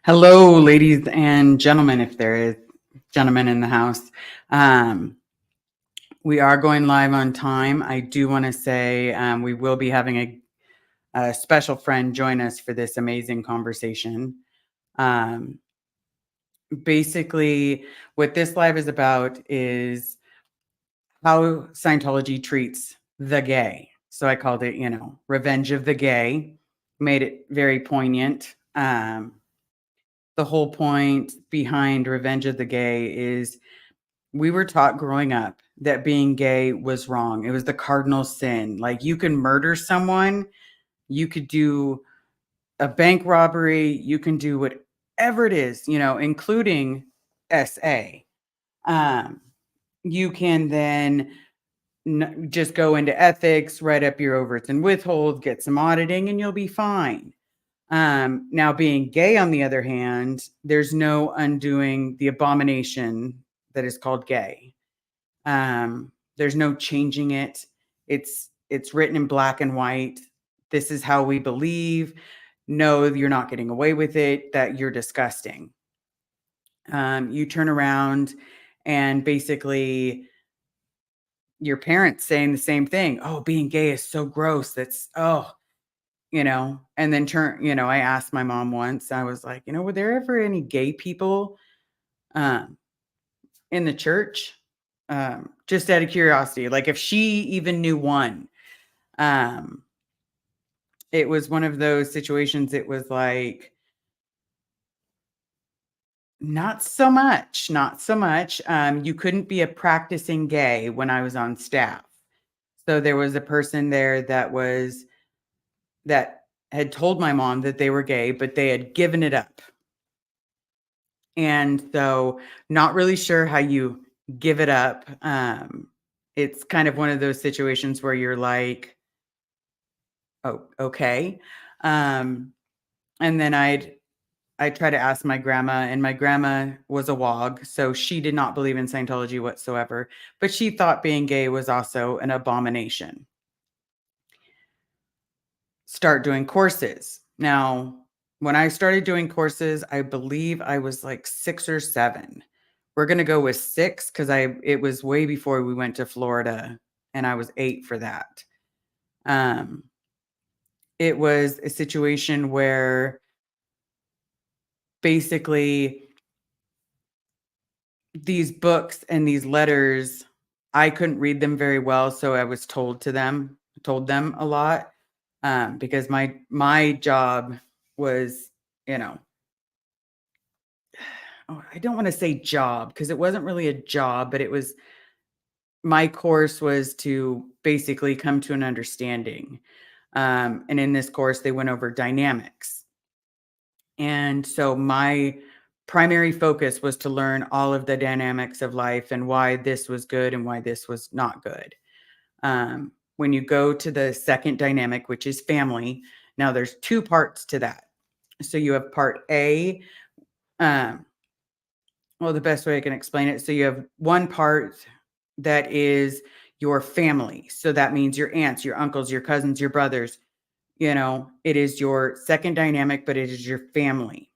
Hello, ladies and gentlemen, if there is gentlemen in the house. Um, we are going live on time. I do want to say we will be having a special friend join us for this amazing conversation. Um, Basically, what this live is about is how Scientology treats the gay. So I called it, Revenge of the Gay, made it very poignant. The whole point behind Revenge of the Gay is we were taught growing up that being gay was wrong. It was the cardinal sin. Like you can murder someone, you could do a bank robbery, you can do whatever it is, including SA. Um, you can then just go into ethics, write up your overts and withholds, get some auditing, and you'll be fine. Now, being gay, on the other hand, there's no undoing the abomination that is called gay. There's no changing it. It's written in black and white. This is how we believe. No, you're not getting away with it. That you're disgusting. You turn around and basically your parents saying the same thing. Oh, being gay is so gross. And then I asked my mom once, I was like, were there ever any gay people um, in the church? Just out of curiosity, like if she even knew one. Um, it was one of those situations. It was like, not so much, not so much. You couldn't be a practicing gay when I was on staff. So there was a person there that had told my mom that they were gay, but they had given it up. And so not really sure how you give it up. It's kind of one of those situations where you're like, oh, okay. Um, and then I try to ask my grandma, and my grandma was a WOG, so she did not believe in Scientology whatsoever, but she thought being gay was also an abomination. Start doing courses. Now, when I started doing courses, I believe I was like 6 or 7. We're gonna go with 6 because it was way before we went to Florida, and I was 8 for that. Um, it was a situation where basically these books and these letters, I couldn't read them very well, so I was told them a lot, because my job was, you know oh, I don't wanna say job because it wasn't really a job, but it was my course was to basically come to an understanding. And in this course, they went over dynamics. And so my primary focus was to learn all of the dynamics of life and why this was good and why this was not good. When you go to the second dynamic, which is family, now there's 2 parts to that. So you have part A, um, well, the best way I can explain it, so you have one part that is your family. So that means your aunts, your uncles, your cousins, your brothers, it is your second dynamic, but it is your family.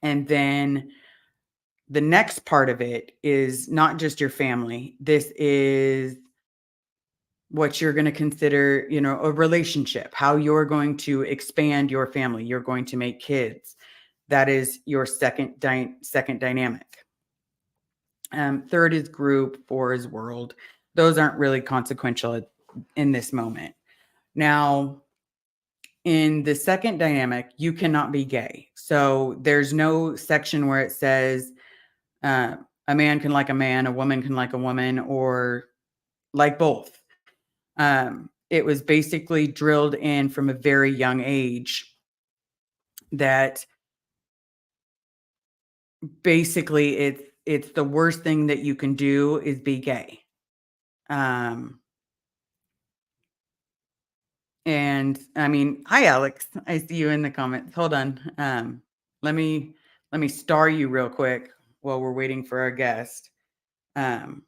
And then the next part of it is not just your family. This is what you're going to consider, a relationship, how you're going to expand your family. You're going to make kids. That is your second dynamic. Third is group, 4 is world. Those aren't really consequential in this moment. Now, in the second dynamic, you cannot be gay. So there's no section where it says a man can like a man, a woman can like a woman, or like both. It was basically drilled in from a very young age that basically it's the worst thing that you can do is be gay. Um, And I mean, hi Alex. I see you in the comments. Hold on. Let me star you real quick while we're waiting for our guest. Um,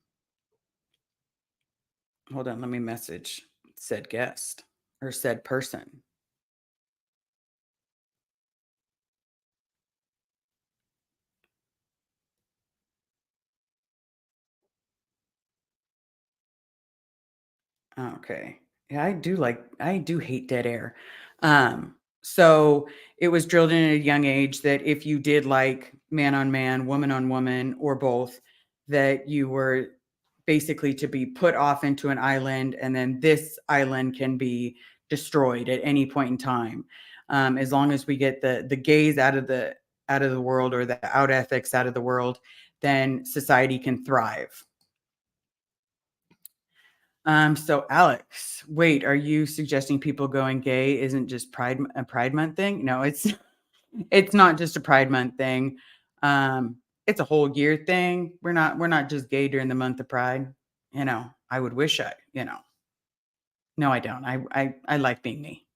Hold on, let me message said guest or said person. Okay. Yeah, I do hate dead air. So it was drilled in at a young age that if you did like man on woman, or both, that you were basically to be put off into an island, and then this island can be destroyed at any point in time. As long as we get the gays out of the world, or the out ethics out of the world, then society can thrive. So Alex, wait, are you suggesting people going gay isn't just a Pride Month thing? No, it's not just a Pride Month thing. It's a whole year thing. We're not just gay during the month of Pride. I would wish no, I don't. I like being me.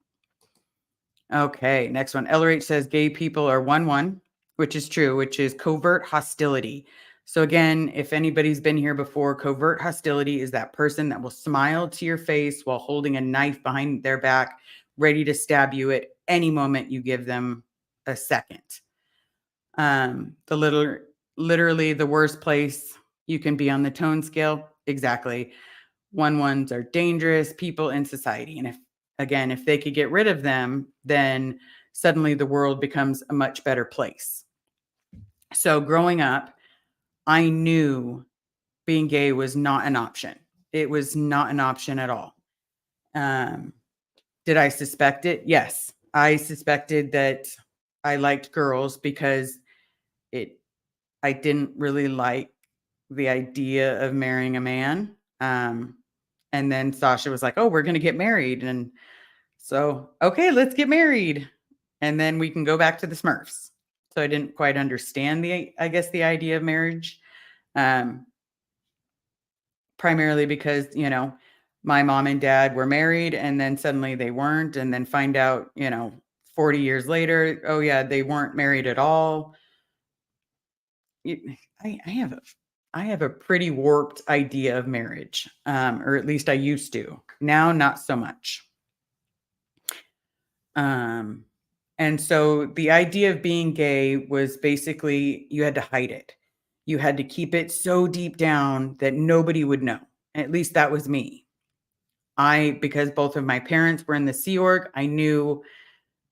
Okay, next one. LRH says gay people are 1-1, which is true, which is covert hostility. So again, if anybody's been here before, covert hostility is that person that will smile to your face while holding a knife behind their back, ready to stab you at any moment you give them a second. Literally the worst place you can be on the tone scale. Exactly. 1-1s are dangerous people in society. And if they could get rid of them, then suddenly the world becomes a much better place. So growing up, I knew being gay was not an option. It was not an option at all. Did I suspect it? Yes. I suspected that I liked girls because it I didn't really like the idea of marrying a man. And then Sasha was like, "Oh, we're going to get married." And so, okay, let's get married. And then we can go back to the Smurfs. So I didn't quite understand I guess, the idea of marriage. Um, Primarily because, my mom and dad were married, and then suddenly they weren't, and then find out, 40 years later, oh yeah, they weren't married at all. I have a pretty warped idea of marriage, or at least I used to. Now, not so much. Um, and so the idea of being gay was basically you had to hide it. You had to keep it so deep down that nobody would know. At least that was me. Because both of my parents were in the Sea Org, I knew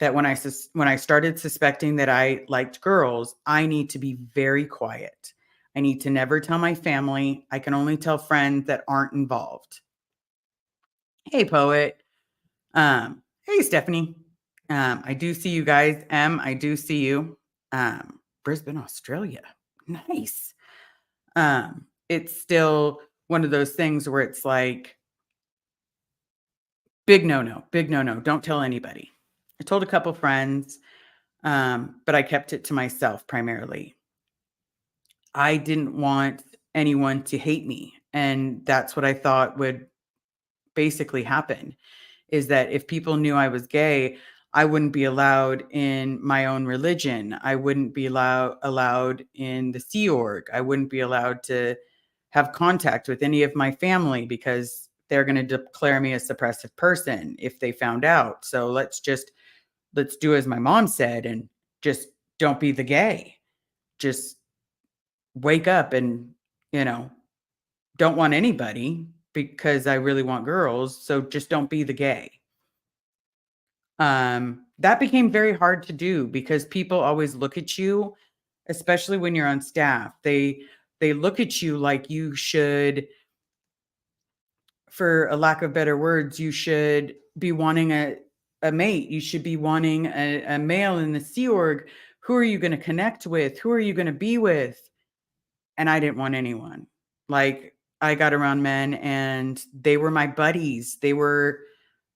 that when I started suspecting that I liked girls, I need to be very quiet. I need to never tell my family. I can only tell friends that aren't involved. Hey, poet. Hey, Stephanie. I do see you guys. I do see you. Brisbane, Australia. Nice. It's still one of those things where it's like, big no no, big no no. Don't tell anybody. I told a couple friends, but I kept it to myself primarily. I didn't want anyone to hate me. And that's what I thought would basically happen, is that if people knew I was gay, I wouldn't be allowed in my own religion. I wouldn't be allowed in the Sea Org. I wouldn't be allowed to have contact with any of my family because they're going to declare me a suppressive person if they found out. So let's do as my mom said and just don't be the gay. Just wake up and, you know, don't want anybody because I really want girls. So just don't be the gay. That became very hard to do because people always look at you, especially when you're on staff. They look at you like you should, for a lack of better words, you should be wanting a mate. You should be wanting a male in the Sea Org. Who are you going to connect with? Who are you going to be with? And I didn't want anyone. Like, I got around men and they were my buddies. They were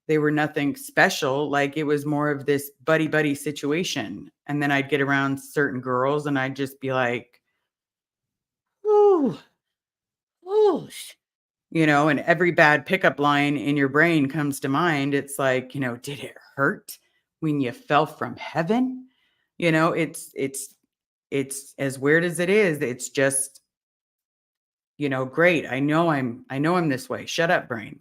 nothing special. Like, it was more of this buddy buddy situation. And then I'd get around certain girls and I'd just be like, ooh, ooh, and every bad pickup line in your brain comes to mind. It's like, did it hurt when you fell from heaven? It's as weird as it is. It's just, great. I know I'm this way. Shut up, brain.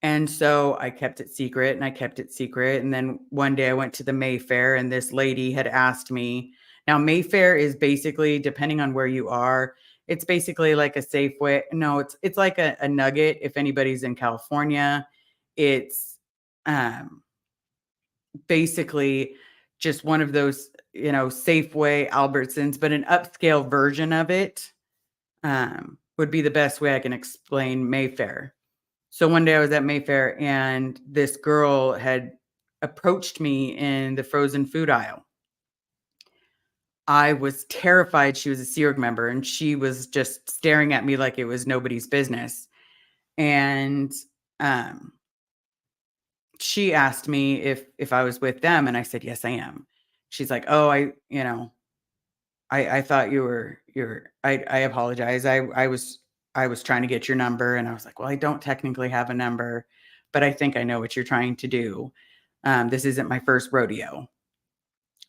And so I kept it secret and I kept it secret. And then one day I went to the Mayfair and this lady had asked me. Now, Mayfair is basically, depending on where you are, It's basically like a Safeway. No, it's like a Nugget. If anybody's in California, it's basically just one of those, Safeway, Albertsons, but an upscale version of it would be the best way I can explain Mayfair. So one day I was at Mayfair and this girl had approached me in the frozen food aisle. I was terrified she was a Sea Org member and she was just staring at me like it was nobody's business. And she asked me if I was with them and I said, "Yes, I am." She's like, "Oh, I thought I apologize. I was trying to get your number." And I was like, "Well, I don't technically have a number, but I think I know what you're trying to do. This isn't my first rodeo."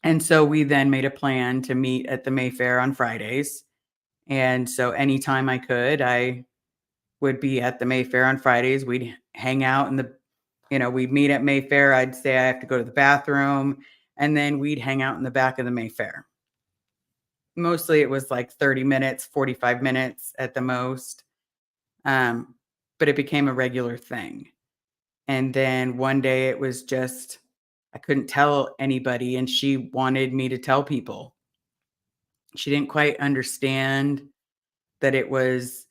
And so we then made a plan to meet at the Mayfair on Fridays. And so anytime I could, I would be at the Mayfair on Fridays. We'd hang out we'd meet at Mayfair. I'd say I have to go to the bathroom, and then we'd hang out in the back of the Mayfair. Mostly it was like 30 minutes, 45 minutes at the most. But it became a regular thing. And then one day it was just, I couldn't tell anybody, and she wanted me to tell people. She didn't quite understand that it was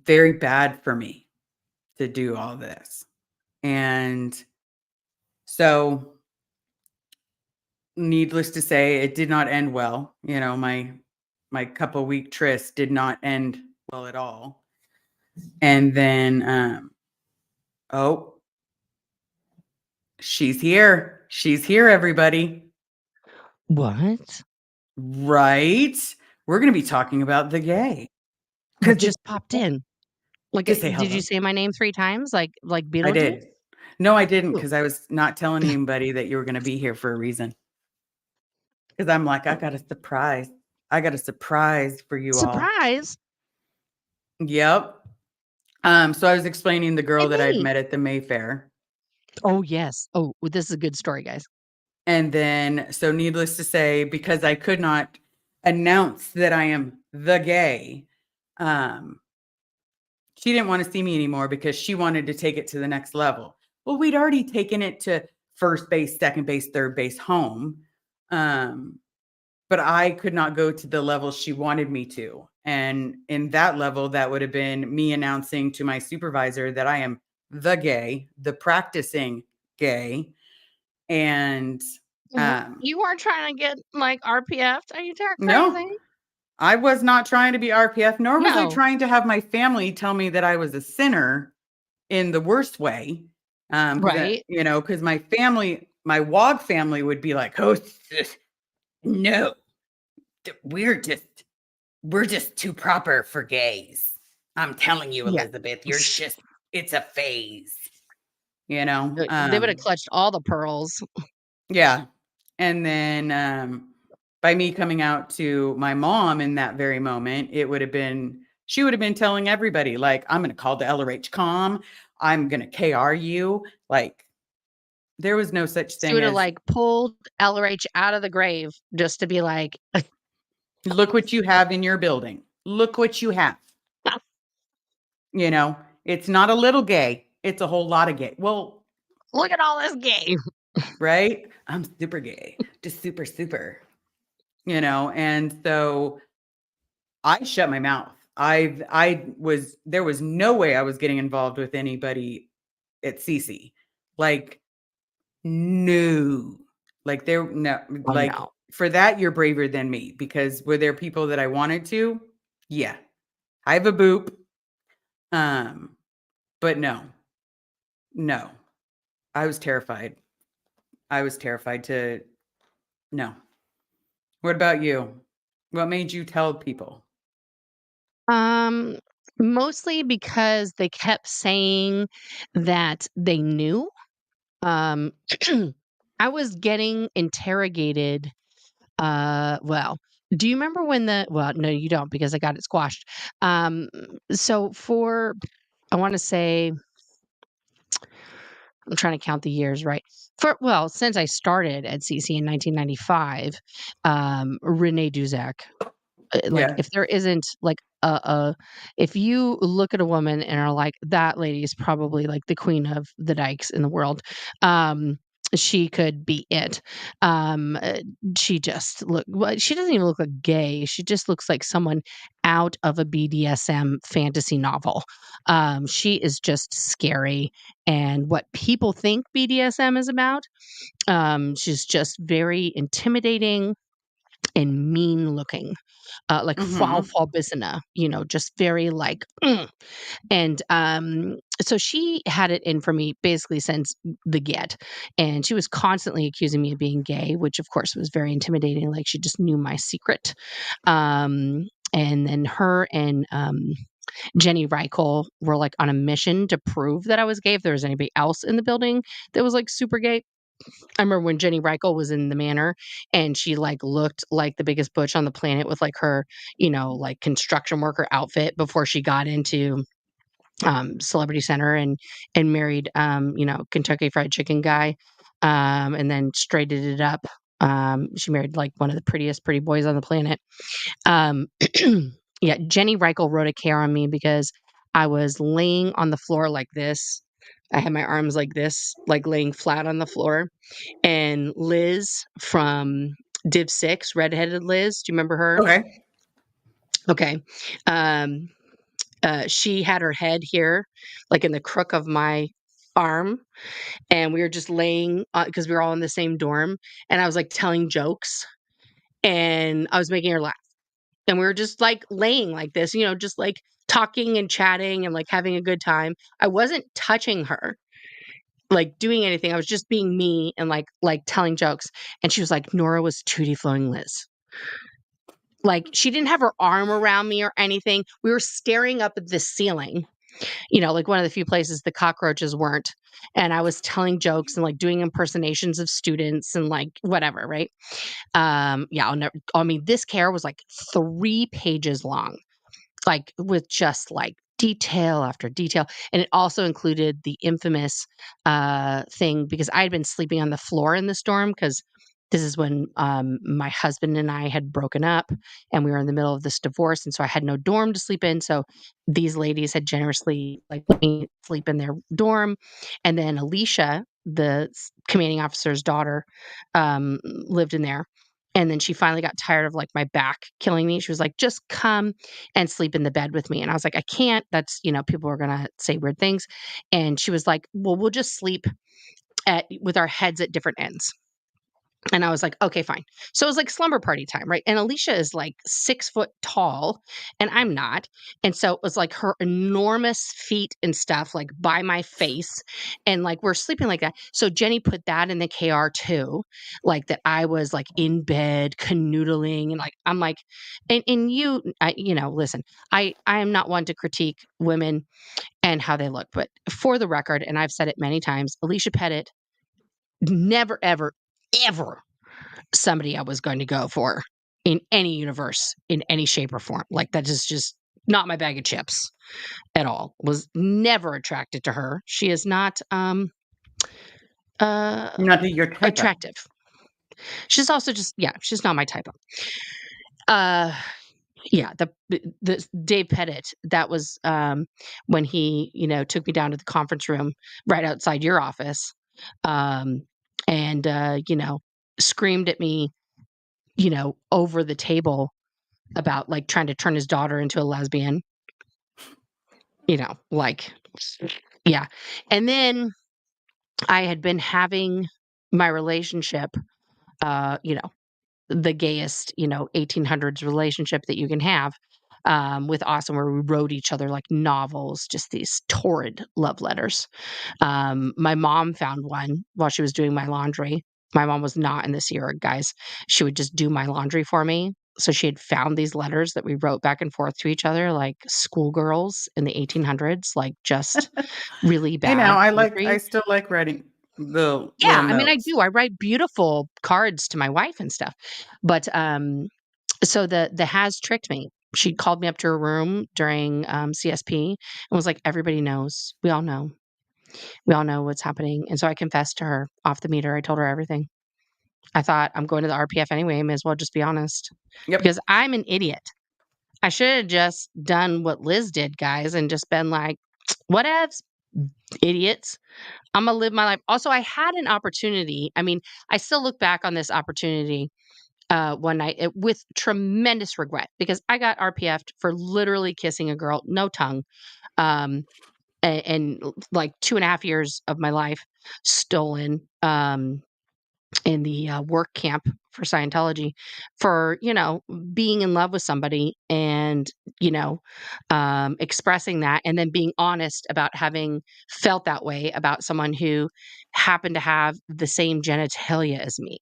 very bad for me to do all this. And so, needless to say, it did not end well. My couple week tryst did not end well at all. And then, oh, she's here. She's here, everybody. What? Right? We're going to be talking about the gay. What just popped in? Like, Just say did hello. you say my name 3 times like I Beetlejuice? did. No, I didn't, Ooh, because I was not telling anybody that you were going to be here for a reason. Because I'm like, I got a surprise. I got a surprise for you all. surprise! Yep. So I was explaining the girl And that I'd me. met at the Mayfair. Oh, yes. Oh, well, this is a good story, guys. And then, so needless to say, because I could not announce that I am the gay, um, she didn't want to see me anymore because she wanted to take it to the next level. Well, we'd already taken it to first base, second base, third base, home. But I could not go to the level she wanted me to. And in that level, that would have been me announcing to my supervisor that I am the gay, the practicing gay. And You weren't trying to get like RPF'd? Are you no, crazy? I was not trying to be RPF, nor was I No. trying to have my family tell me that I was a sinner in the worst way. Right. Because my family, my WOG family would be like, "Oh, no, we're just too proper for gays. I'm telling you, Yeah. Elizabeth, it's a phase." They would have clutched all the pearls. Yeah. And then by me coming out to my mom in that very moment, she would have been telling everybody, like, "I'm going to call the LRH com. I'm going to KR you." Like, there was no such She thing would have as, like pulled LRH out of the grave just to be like, "Look what you have in your building. Look what you have." You know, it's not a little gay. It's a whole lot of gay. Well, look at all this game. right? I'm super gay, just super, super, and so I shut my mouth. There was no way I was getting involved with anybody at CC. Like, no, like no, Oh like no. for that, you're braver than me, because were there people that I wanted to? Yeah. I have a boop. But no, I was terrified. I was terrified to, no. What about you? What made you tell people? Um, Mostly because they kept saying that they knew. Um, I was getting interrogated. Well, do you remember when well, no, you don't because I got it squashed. So I want to say, I'm trying to count the years right. Since I started at CC in 1995, Renee Duzak. Like, Yeah. if there isn't, like, if you look at a woman and are like, "That lady is probably, like, the queen of the dykes in the world," um, she could be it. Um, uh, she just look well, she doesn't even look like gay, she just looks like someone out of a BDSM fantasy novel. She is just scary, and what people think BDSM is about, she's just very intimidating and mean looking, like Frau Mhm. Bissina, just very like, "Mm." And so she had it in for me basically since the get. And she was constantly accusing me of being gay, which of course was very intimidating. Like she just knew my secret. And then her and Jenny Reichel were like on a mission to prove that I was gay if there was anybody else in the building that was like super gay. I remember when Jenny Reichel was in the manor and she like looked like the biggest butch on the planet with like her, like construction worker outfit before she got into Celebrity Center and married Kentucky Fried Chicken guy, and then straightened it up. She married like one of the prettiest pretty boys on the planet. Um, yeah, Jenny Reichel wrote a care on me because I was laying on the floor like this. I had my arms like this, like laying flat on the floor. And Liz from Div 6, redheaded Liz, do you remember her? Okay. Okay. Um, she had her head here, like in the crook of my arm, and we were just laying because we were all in the same dorm, and I was like telling jokes, and I was making her laugh, and we were just like laying like this, just like talking and chatting and like having a good time. I wasn't touching her, like doing anything. I was just being me and like telling jokes. And she was like, Nora was Tootie Flowing Liz. Like she didn't have her arm around me or anything. We were staring up at the ceiling, like one of the few places the cockroaches weren't. And I was telling jokes and like doing impersonations of students and like whatever, right? Yeah, I mean, this care was like 3 pages long, like with just like detail after detail. And it also included the infamous thing because I had been sleeping on the floor in the storm because this is when my husband and I had broken up and we were in the middle of this divorce. And so I had no dorm to sleep in. So these ladies had generously like let me sleep in their dorm. And then Alicia, the commanding officer's daughter, lived in there. And then she finally got tired of like my back killing me. She was like, just come and sleep in the bed with me. And I was like, I can't. That's, people are going to say weird things. And she was like, well, we'll just sleep with our heads at different ends. And I was like, okay, fine. So it was like slumber party time, right? And Alicia is like 6 foot tall, and I'm not. And so it was like her enormous feet and stuff, like by my face. And like we're sleeping like that. So Jenny put that in the KR too, like that I was like in bed canoodling. And like, I'm like, and listen, I am not one to critique women and how they look. But for the record, and I've said it many times, Alicia Pettit, never, ever, ever somebody I was going to go for in any universe, in any shape or form. Like that is just not my bag of chips at all. Was never attracted to her. She is not uh Not that your type of. attractive. She's also just she's not my type of. Uh yeah, the Dave Pettit, that was when he, took me down to the conference room right outside your office. Um and screamed at me, over the table about like trying to turn his daughter into a lesbian, like yeah. And then I had been having my relationship, you know, the gayest, 1800s relationship that you can have, with Austin, where we wrote each other like novels, just these torrid love letters. My mom found one while she was doing my laundry. My mom was not in this era, guys. She would just do my laundry for me. So she had found these letters that we wrote back and forth to each other, like schoolgirls in the 1800s, like just really Hey, now bad I poetry. still like writing the Yeah, little I mean, I notes. do. I write beautiful cards to my wife and stuff. But so the has tricked me. She called me up to her room during CSP and was like, "Everybody knows. We all know what's happening." And so I confessed to her off the meter. I told her everything. I thought, I'm going to the RPF anyway. I may as well just be honest Yep. because I'm an idiot. I should have just done what Liz did, guys, and just been like, whatevs, idiots. I'm gonna live my life. Also, I had an opportunity. I mean, I still look back on this opportunity one night with tremendous regret because I got RPF'd for literally kissing a girl, no tongue, um, and like 2.5 years of my life stolen. In the work camp for Scientology for, being in love with somebody and, expressing that and then being honest about having felt that way about someone who happened to have the same genitalia as me.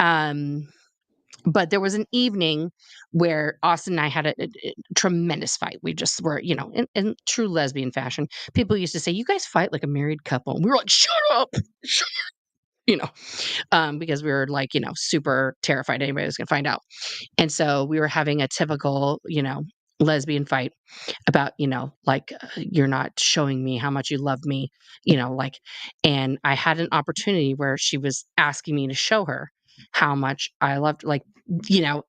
Um, but there was an evening where Austin and I had a tremendous fight. We just were, in true lesbian fashion. People used to say, "You guys fight like a married couple." And we were like, "Shut up, shut," you know, because we were like, super terrified anybody was going to find out. And so we were having a typical, lesbian fight about, like, you're not showing me how much you love me, like, and I had an opportunity where she was asking me to show her how much I loved, like,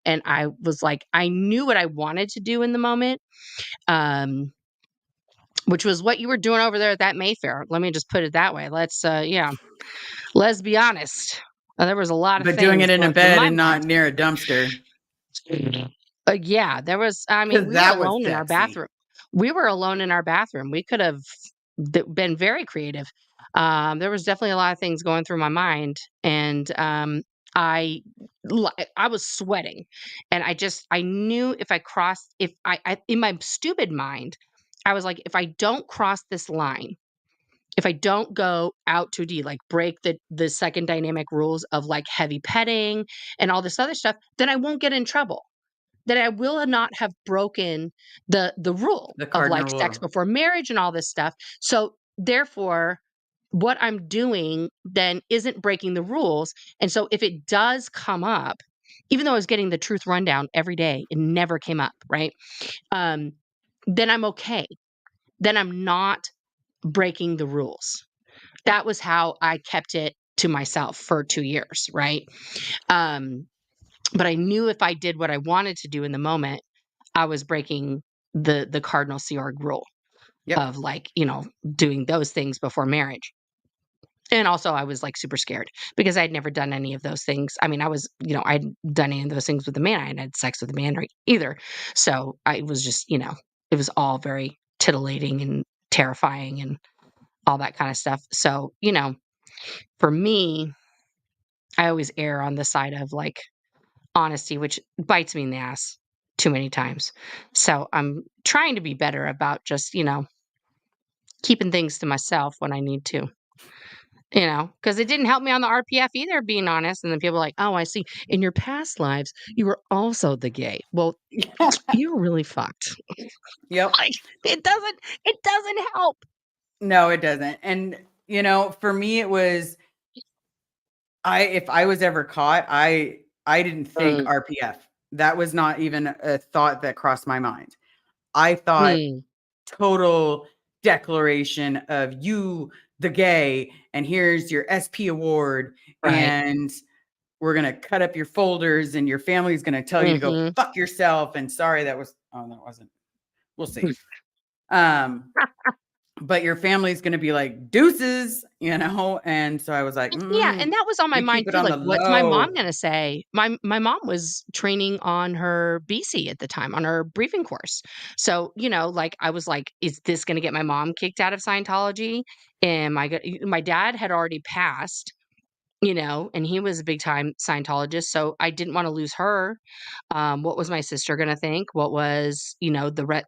and I was like, I knew what I wanted to do in the moment, um, which was what you were doing over there at that Mayfair. Let me just put it that way. Yeah, let's be honest. There was a lot of But doing things it in a going through bed my and not mind. near a dumpster, Yeah, there was I mean, because we were that was alone in our sexy. bathroom. We were alone in our bathroom. We could have been very creative. There was definitely a lot of things going through my mind, and I I was sweating, and I knew if I crossed, if I in my stupid mind, I was like, if I don't cross this line, if I don't go out too deep, like break the second dynamic rules of like heavy petting and all this other stuff, then I won't get in trouble. Then I will not have broken the rule The of cardinal like sex rule. before marriage and all this stuff. So therefore, what I'm doing then isn't breaking the rules. And so if it does come up, even though I was getting the truth rundown every day, it never came up, right? Um, then I'm okay. Then I'm not breaking the rules. That was how I kept it to myself for 2 years, right? Um, but I knew if I did what I wanted to do in the moment, I was breaking the cardinal Sea Org rule Yep. of like, doing those things before marriage. And also I was like super scared because I'd never done any of those things. I mean, I'd done any of those things with a man. I hadn't had sex with a man or either. So I was just, it was all very titillating and terrifying and all that kind of stuff. So, for me, I always err on the side of like honesty, which bites me in the ass too many times. So I'm trying to be better about just, keeping things to myself when I need to, because it didn't help me on the RPF either, being honest. And then people are like, oh, I see. In your past lives, you were also the gay. Well, you're really fucked. Yep. Like it doesn't help. No, it doesn't. And for me, it was if I was ever caught, I didn't think Mm, RPF. That was not even a thought that crossed my mind. I thought mm, total declaration of you, the gay, and here's your SP award, right. and we're gonna cut up your folders, and your family's gonna tell you to go Hmm. fuck yourself. And sorry, that wasn't. We'll see. Um, but your family's gonna be like deuces, And so I was like, Yeah, and that was on my we mind keep it too, on like, the what's my mom low. gonna say? My mom was training on her BC at the time, on her briefing course. So, like, I was like, "Is this gonna get my mom kicked out of Scientology? Am I go" my dad had already passed, and he was a big time Scientologist, so I didn't wanna lose her. What was my sister gonna think? What was,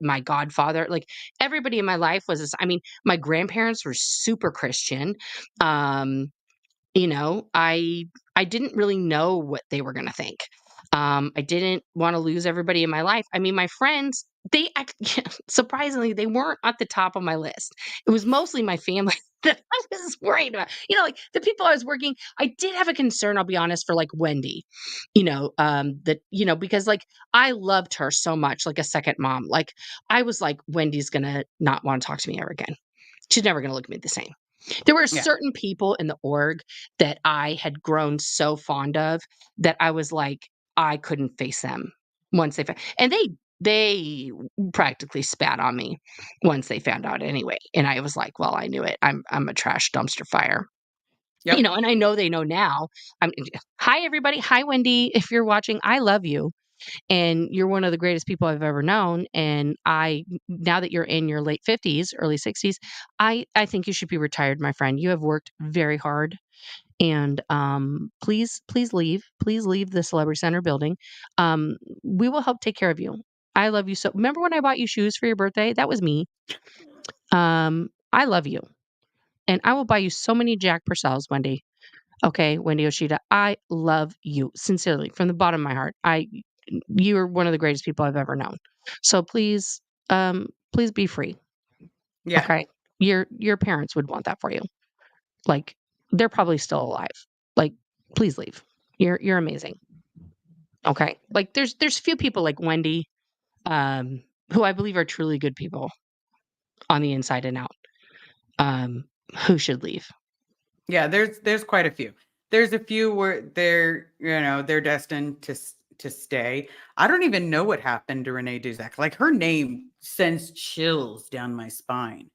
my godfather, like, everybody in my life was this. I mean, my grandparents were super Christian. Um I didn't really know what they were gonna think. I didn't wanna lose everybody in my life. I mean, my friends, they surprisingly, they weren't at the top of my list. It was mostly my family that I was worried about. Like, the people I was working I did have a concern, I'll be honest, for, like, Wendy, because, like, I loved her so much, like a second mom. Like, I was like, "Wendy's gonna not wanna talk to me ever again. She's never gonna look at me the same." There were Yeah. certain people in the org that I had grown so fond of that I was like, I couldn't face them once and they they practically spat on me once they found out anyway, and I was like, "Well, I knew it. I'm a trash dumpster fire." Yep. And I know they know now. I'm Hi, everybody. Hi, Wendy. If you're watching, I love you, and you're one of the greatest people I've ever known, and now that you're in your late 50s, early 60s, I think you should be retired, my friend. You have worked very hard, and, please leave. Please leave the Celebrity Center building. Um, we will help take care of you. I love you so remember when I bought you shoes for your birthday? That was me. I love you, and I will buy you so many Jack Purcells, Wendy. Okay, Wendy Yoshida, I love you sincerely from the bottom of my heart. You're one of the greatest people I've ever known. So please be free. Yeah. Okay, your parents would want that for you. Like they're probably still alive. Like please leave. You're amazing. Okay, like there's few people like Wendy, who I believe are truly good people on the inside and out, um, who should leave. Yeah, there's quite a few. There's a few where they're destined to stay. I don't even know what happened to Renee Duzak. Like her name sends chills down my spine.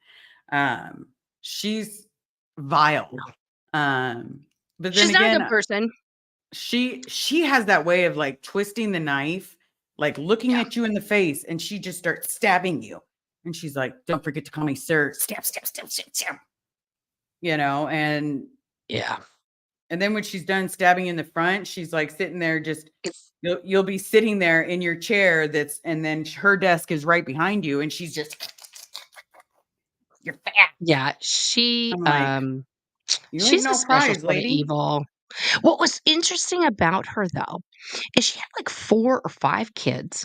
She's vile. But then She's not a again, good person. she has that way of like twisting the knife, like looking Yeah, at you in the face, and she just starts stabbing you. And she's like, "Don't forget to call me sir." Stab, stab, stab, stab, stab. You know, yeah. and then when she's done stabbing in the front, she's like sitting there just you'll be sitting there in your chair and then her desk is right behind you and she's just you're fat. Yeah, she, I'm like, you ain't she's a no special prize, sort of lady. evil. What was interesting about her, though, is she had, like, 4 or 5 kids,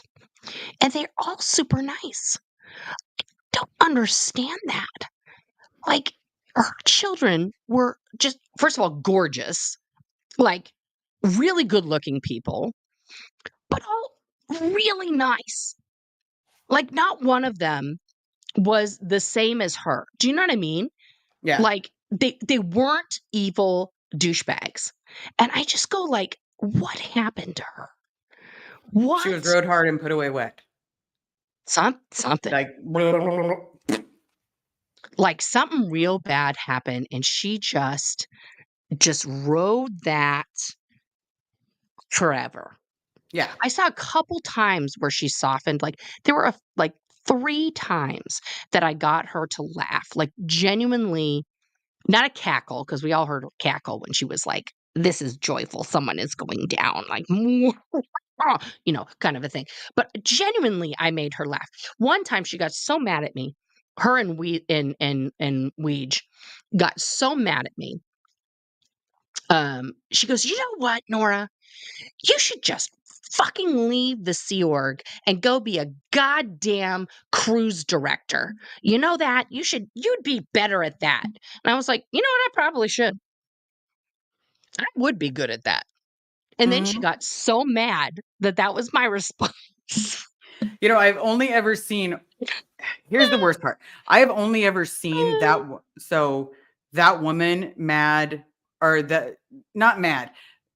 and they're all super nice. Don't understand that. Like, her children were just first of all, gorgeous, like, really good-looking people, but all really nice. Like, not one of them was the same as her. Do you know what I mean? Yeah. Like, they weren't evil douchebags. And I just go like, "What happened to her? She was What?" rode hard and put away wet. Something. Like Like, something real bad happened, and she just rode that forever. yeah. I saw a couple times where she softened, like, there were, like, 3 times that I got her to laugh, like, genuinely not a cackle, because we all heard her cackle when she was like, "This is joyful, someone is going down," like, kind of a thing. But genuinely, I made her laugh. One time she got so mad at me, her and Weege got so mad at me. She goes, "You know what, Nora? You should just fucking leave the Sea Org and go be a goddamn cruise director. You know that? You'd be better at that." And I was like, "You know what? I probably should. I would be good at that." And then she Mhm. got so mad that that was my response. I've only ever seen here's the worst part. I have only ever seen so that woman mad or that not mad,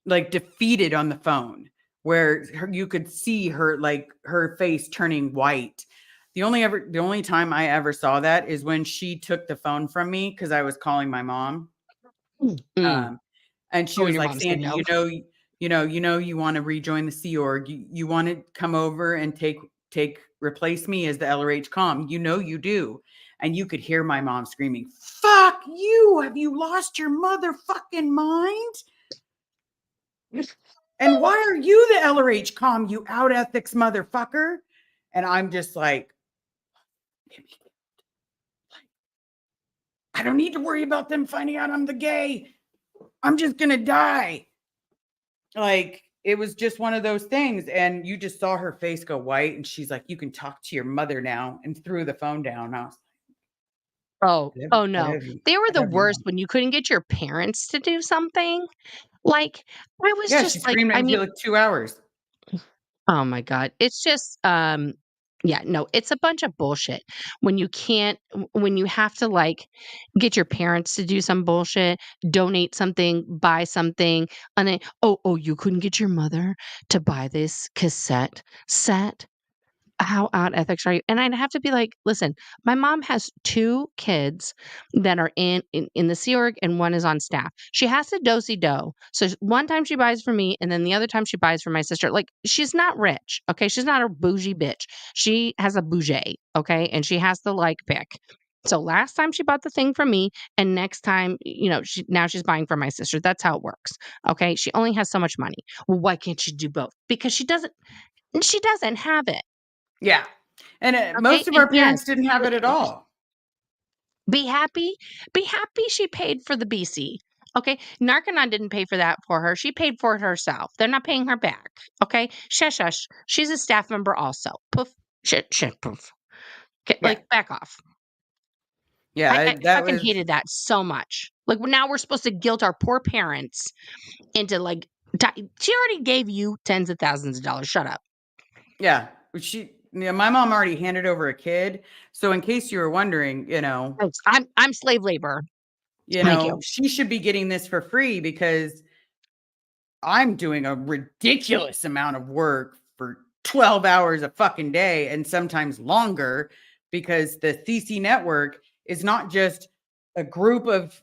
like defeated on the phone where you could see her like her face turning white. The only time I ever saw that is when she took the phone from me because I was calling my mom. Mm. Um, and she Oh, and was your like, mom said "Sandy, no. you want to rejoin the Sea Org. You want to come over and replace me as the LRH comm. You know you do." And you could hear my mom screaming, "Fuck you! Have you lost your motherfucking mind? And why are you the LRH comm, you out ethics motherfucker?" And I'm just like, I don't need to worry about them finding out I'm the gay. I'm just gonna die. Like, it was just one of those things, and you just saw her face go white, and she's like, "You can talk to your mother now," and threw the phone down. I was Oh, like, oh, I no. love you. They were I the love you, worst mom. when you couldn't get your parents to do something. Like, I was Yeah, she just like, screamed at I me for mean, like 2 hours. oh my god. It's just, yeah, no, it's a bunch of bullshit when you can't when you have to, like, get your parents to do some bullshit, donate something, buy something, and then, "Oh, you couldn't get your mother to buy this cassette set?" how out ethics are you? And I'd have to be like, listen, my mom has 2 kids that are in the Sea Org and one is on staff. She has to do. So one time she buys for me and then the other time she buys for my sister. Like she's not rich, okay? She's not a bougie bitch. She has a bougie, okay? And she has to like pick. So last time she bought the thing for me and next time, now she's buying for my sister. That's how it works. Okay? She only has so much money. Well, why can't she do both? Because she doesn't have it. Yeah. And Okay, most of and our yes, parents didn't have it at all. be happy. Be happy she paid for the BC. Okay, Narcanon didn't pay for that for her. She paid for it herself. They're not paying her back. Okay, shush, shush. She's a staff member also. Poof, shit, shit, poof. Okay, Yeah. like back off. Yeah. I That fucking was, hated that so much. Like now we're supposed to guilt our poor parents into like. She already gave you tens of thousands of dollars. Shut up. yeah. Yeah, my mom already handed over a kid. So in case you were wondering, Thanks. I'm slave labor. Thank you. she should be getting this for free because I'm doing a ridiculous amount of work for 12 hours a fucking day and sometimes longer because the CC network is not just a group of,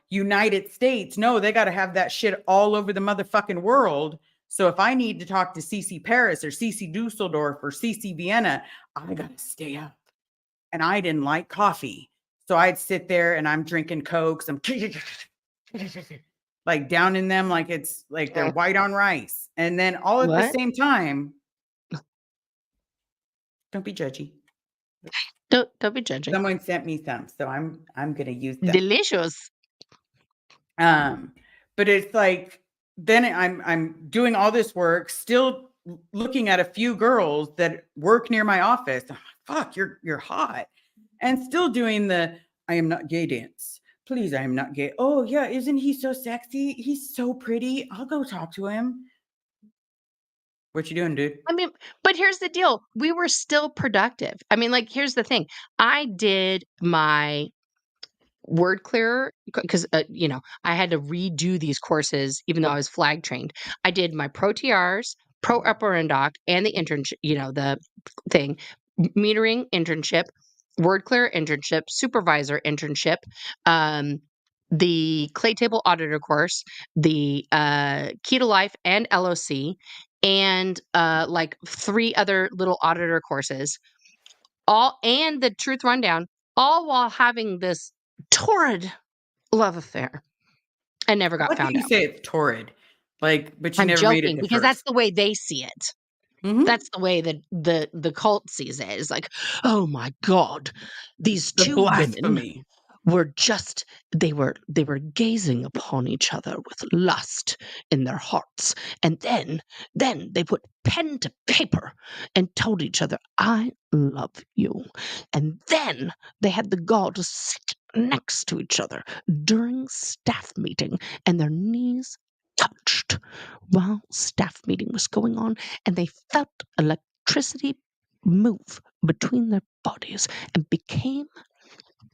United States. No, they got to have that shit all over the motherfucking world. So if I need to talk to CC Paris or CC Dusseldorf or CC Vienna, I got to stay up. And I didn't like coffee. So I'd sit there and I'm drinking Cokes. I'm like down in them like it's like they're white on rice. And then all at the What? same time, don't be judgy. Don't be judging. Someone sent me some, so I'm gonna use them. Delicious. Um, but it's like then I'm doing all this work, still looking at a few girls that work near my office. I'm like, fuck, you're hot. And still doing the I am not gay dance. Please, I am not gay. Oh, yeah, isn't he so sexy? He's so pretty. I'll go talk to him. What you doing, dude? I mean, but here's the deal. We were still productive. I mean, like, here's the thing. I did my word clearer because, I had to redo these courses even though I was flag trained. I did my pro TRs, pro upper and doc, and the internship, the thing, metering internship, word clear internship, supervisor internship, um, the clay table auditor course, the key to life and LOC, and like 3 other little auditor courses, all and the truth rundown, all while having this torrid love affair and never I got like how found you out. say it's torrid, like, but you I'm never made it joking because that's diverse. the way they see it. Mhm. That's the way that the cult sees it. It's like, "Oh my god, these The 2 women blasphemy. were just they were gazing upon each other with lust in their hearts, and then they put pen to paper and told each other, 'I love you.' And then they had the gall to sit next to each other during staff meeting, and their knees touched while staff meeting was going on, and they felt electricity move between their bodies and became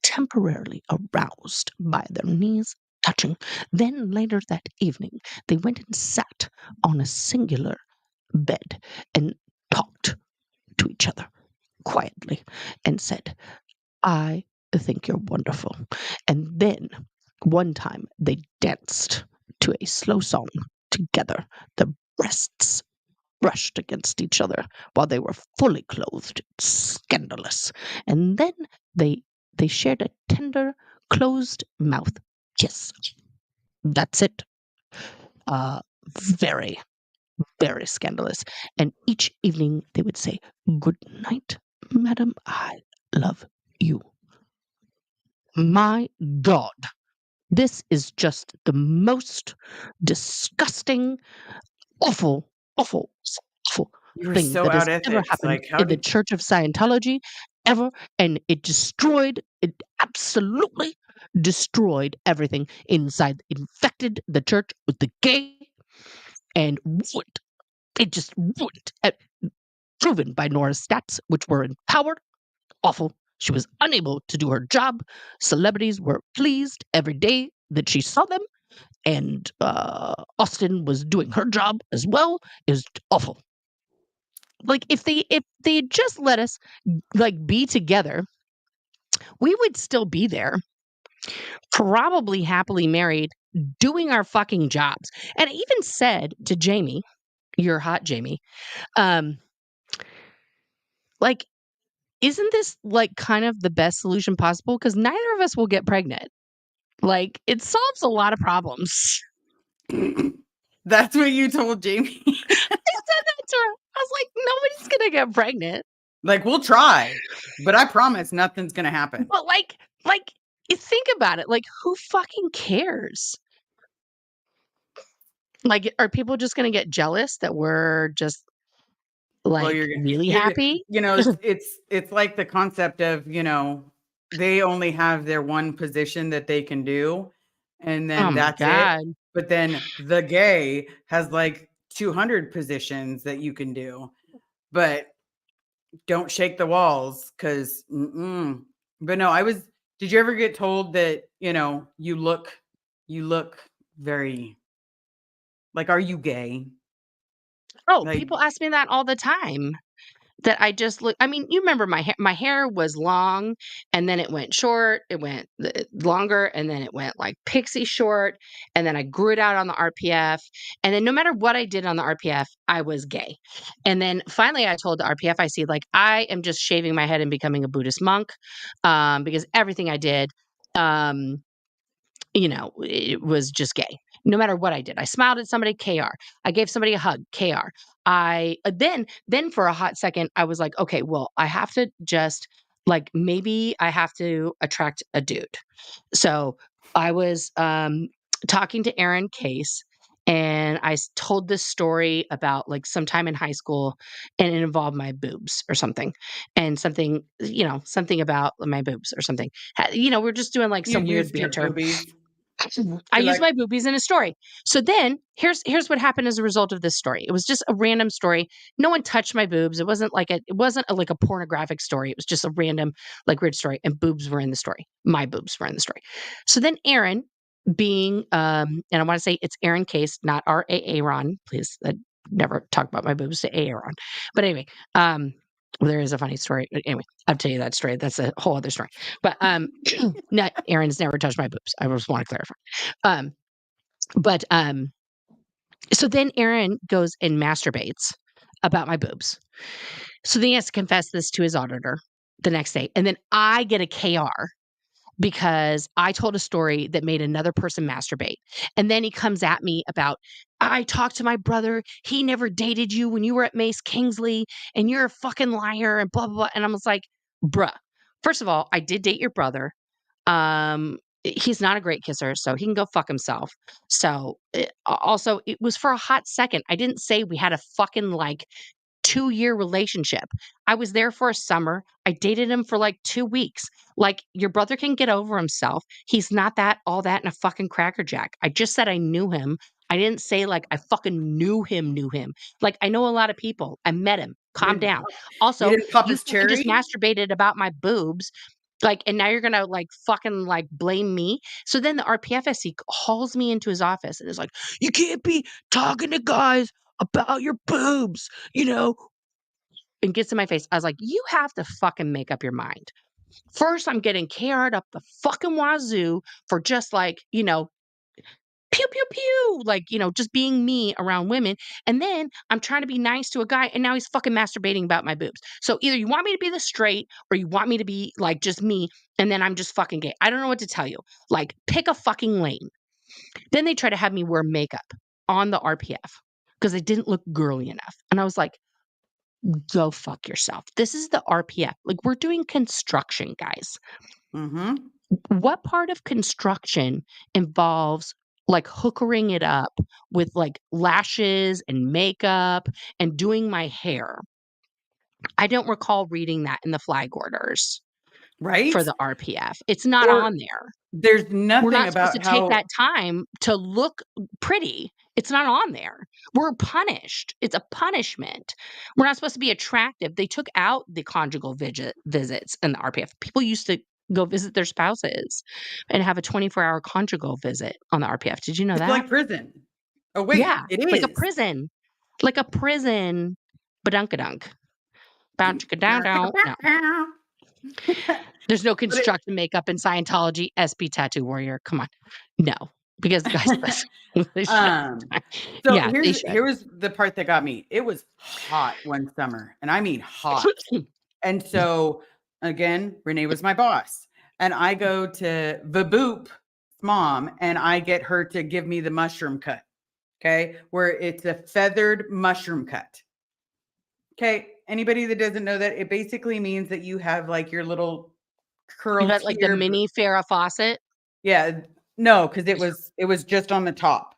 temporarily aroused by their knees touching. Then later that evening, they went and sat on a singular bed and talked to each other quietly and said, 'I think you're wonderful.' And then one time they danced to a slow song together, their breasts brushed against each other while they were fully clothed, scandalous. And then they they shared a tender, closed mouth kiss. That's it. Uh, very, very scandalous. And each evening they would say, 'Good night, madam. I love you.' My God, this is just the most disgusting, awful, awful, awful You were thing so that has out ever ethics. happened Like, how in the did Church of Scientology ever, and it absolutely destroyed everything inside, infected the church with the gay, and ruined, it just ruined, proven by Nora's stats, which were empowered, awful. She was unable to do her job. Celebrities were pleased every day that she saw them, and Austin was doing her job as well. It was awful. Like, if they had just let us, like, be together, we would still be there, probably happily married, doing our fucking jobs. And I even said to Jamie, "You're hot, Jamie," um, like, "Isn't this, like, kind of the best solution possible? Because neither of us will get pregnant." Like, it solves a lot of problems. That's what you told Jamie. I said that to her. I was like, "Nobody's gonna get pregnant." Like, we'll try, but I promise nothing's gonna happen. But, like, you think about it, like, who fucking cares? Like, are people just gonna get jealous that we're just, Well, like, really you're happy? it's like the concept of, they only have their one position that they can do, and Oh then my that's it. god. But then the gay has like 200 positions that you can do. But don't shake the walls, 'cause but no, did you ever get told that, you look very, like, are you gay? Oh, Like, people ask me that all the time. That I just look, I mean, you remember my hair was long, and then it went short, it went longer, and then it went, like, pixie short, and then I grew it out on the RPF, and then no matter what I did on the RPF, I was gay. And then finally I told the RPF, I see, like, I am just shaving my head and becoming a Buddhist monk, because everything I did, um it was just gay. No matter what I did. I smiled at somebody, KR. I gave somebody a hug, KR. I then for a hot second, I was like, okay, well, I have to just, like, maybe I have to attract a dude. So I was talking to Aaron Case, and told this story about, like, sometime in high school, and it involved my boobs or something, and something about my boobs or something. We're just doing, like, you some weird used your banter. boobies. I You're used like, my boobies in a story. So then here's what happened as a result of this story. It was just a random story. No one touched my boobs. Like a pornographic story. It was just a random, like, weird story, and boobs were in the story. My boobs were in the story. So then Aaron, being and I want to say it's Aaron Case, not Aaron, please. I never talk about my boobs to Aaron. But anyway, well, there is a funny story. But anyway, I'll tell you that story. That's a whole other story. But no, Aaron's never touched my boobs. I just want to clarify. Um, but so then Aaron goes and masturbates about my boobs. So then he has to confess this to his auditor the next day. And then I get a KR because I told a story that made another person masturbate. And then he comes at me about, I talked to my brother. He never dated you when you were at Mace Kingsley, and you're a fucking liar, and blah, blah, blah. And I was like, bruh, first of all, I did date your brother. He's not a great kisser, so he can go fuck himself. So, also, it was for a hot second. I didn't say we had a fucking, like, 2-year relationship. I was there for a summer. I dated him for, like, 2 weeks. Like, your brother can get over himself. He's not all that in a fucking Cracker Jack. I just said I knew him. I didn't say, like, I fucking knew him. Like, I know a lot of people. I met him. you Calm didn't down. pop you Also, didn't pop you his fucking just cherry? masturbated about my boobs, like, and now you're gonna, like, fucking, like, blame me? So then the RPFSC hauls me into his office and is like, "You can't be talking to guys about your boobs, you know?" And gets in my face. I was like, "You have to fucking make up your mind. First, I'm getting KR'd up the fucking wazoo for just, like, pew, pew, pew, like, just being me around women. And then I'm trying to be nice to a guy, and now he's fucking masturbating about my boobs. So either you want me to be the straight, or you want me to be, like, just me, and then I'm just fucking gay. I don't know what to tell you. Like, pick a fucking lane." Then they try to have me wear makeup on the RPF because I didn't look girly enough. And I was like, go fuck yourself. This is the RPF. Like, we're doing construction, guys. Mhm. What part of construction involves, like, hookering it up with, like, lashes and makeup and doing my hair? I don't recall reading that in the flag orders for Right? the RPF. It's not Or on there. there's We're nothing not supposed to about take that how time to look pretty. It's not on there. We're punished. It's a punishment. We're not supposed to be attractive. They took out the conjugal visits in the RPF. People used to go visit their spouses and have a 24-hour conjugal visit on the RPF. Did you know it's that? like prison. Oh, Yeah, wait, it like a is. prison. Like a prison. Badunkadunk. Down down. No. There's no But it construction makeup in Scientology. SB Tattoo Warrior. Come on. No. Because the guys they should. um, so Yeah, they should. here was the part that got me. It was hot one summer, and I mean hot. And so again, Renee was my boss. And I go to Vaboop's mom and I get her to give me the mushroom cut. Okay. Where it's a feathered mushroom cut. Okay. Anybody that doesn't know that, it basically means that you have like your little You curls got like the here. mini Farrah Fawcett. Yeah. No, because it was just on the top.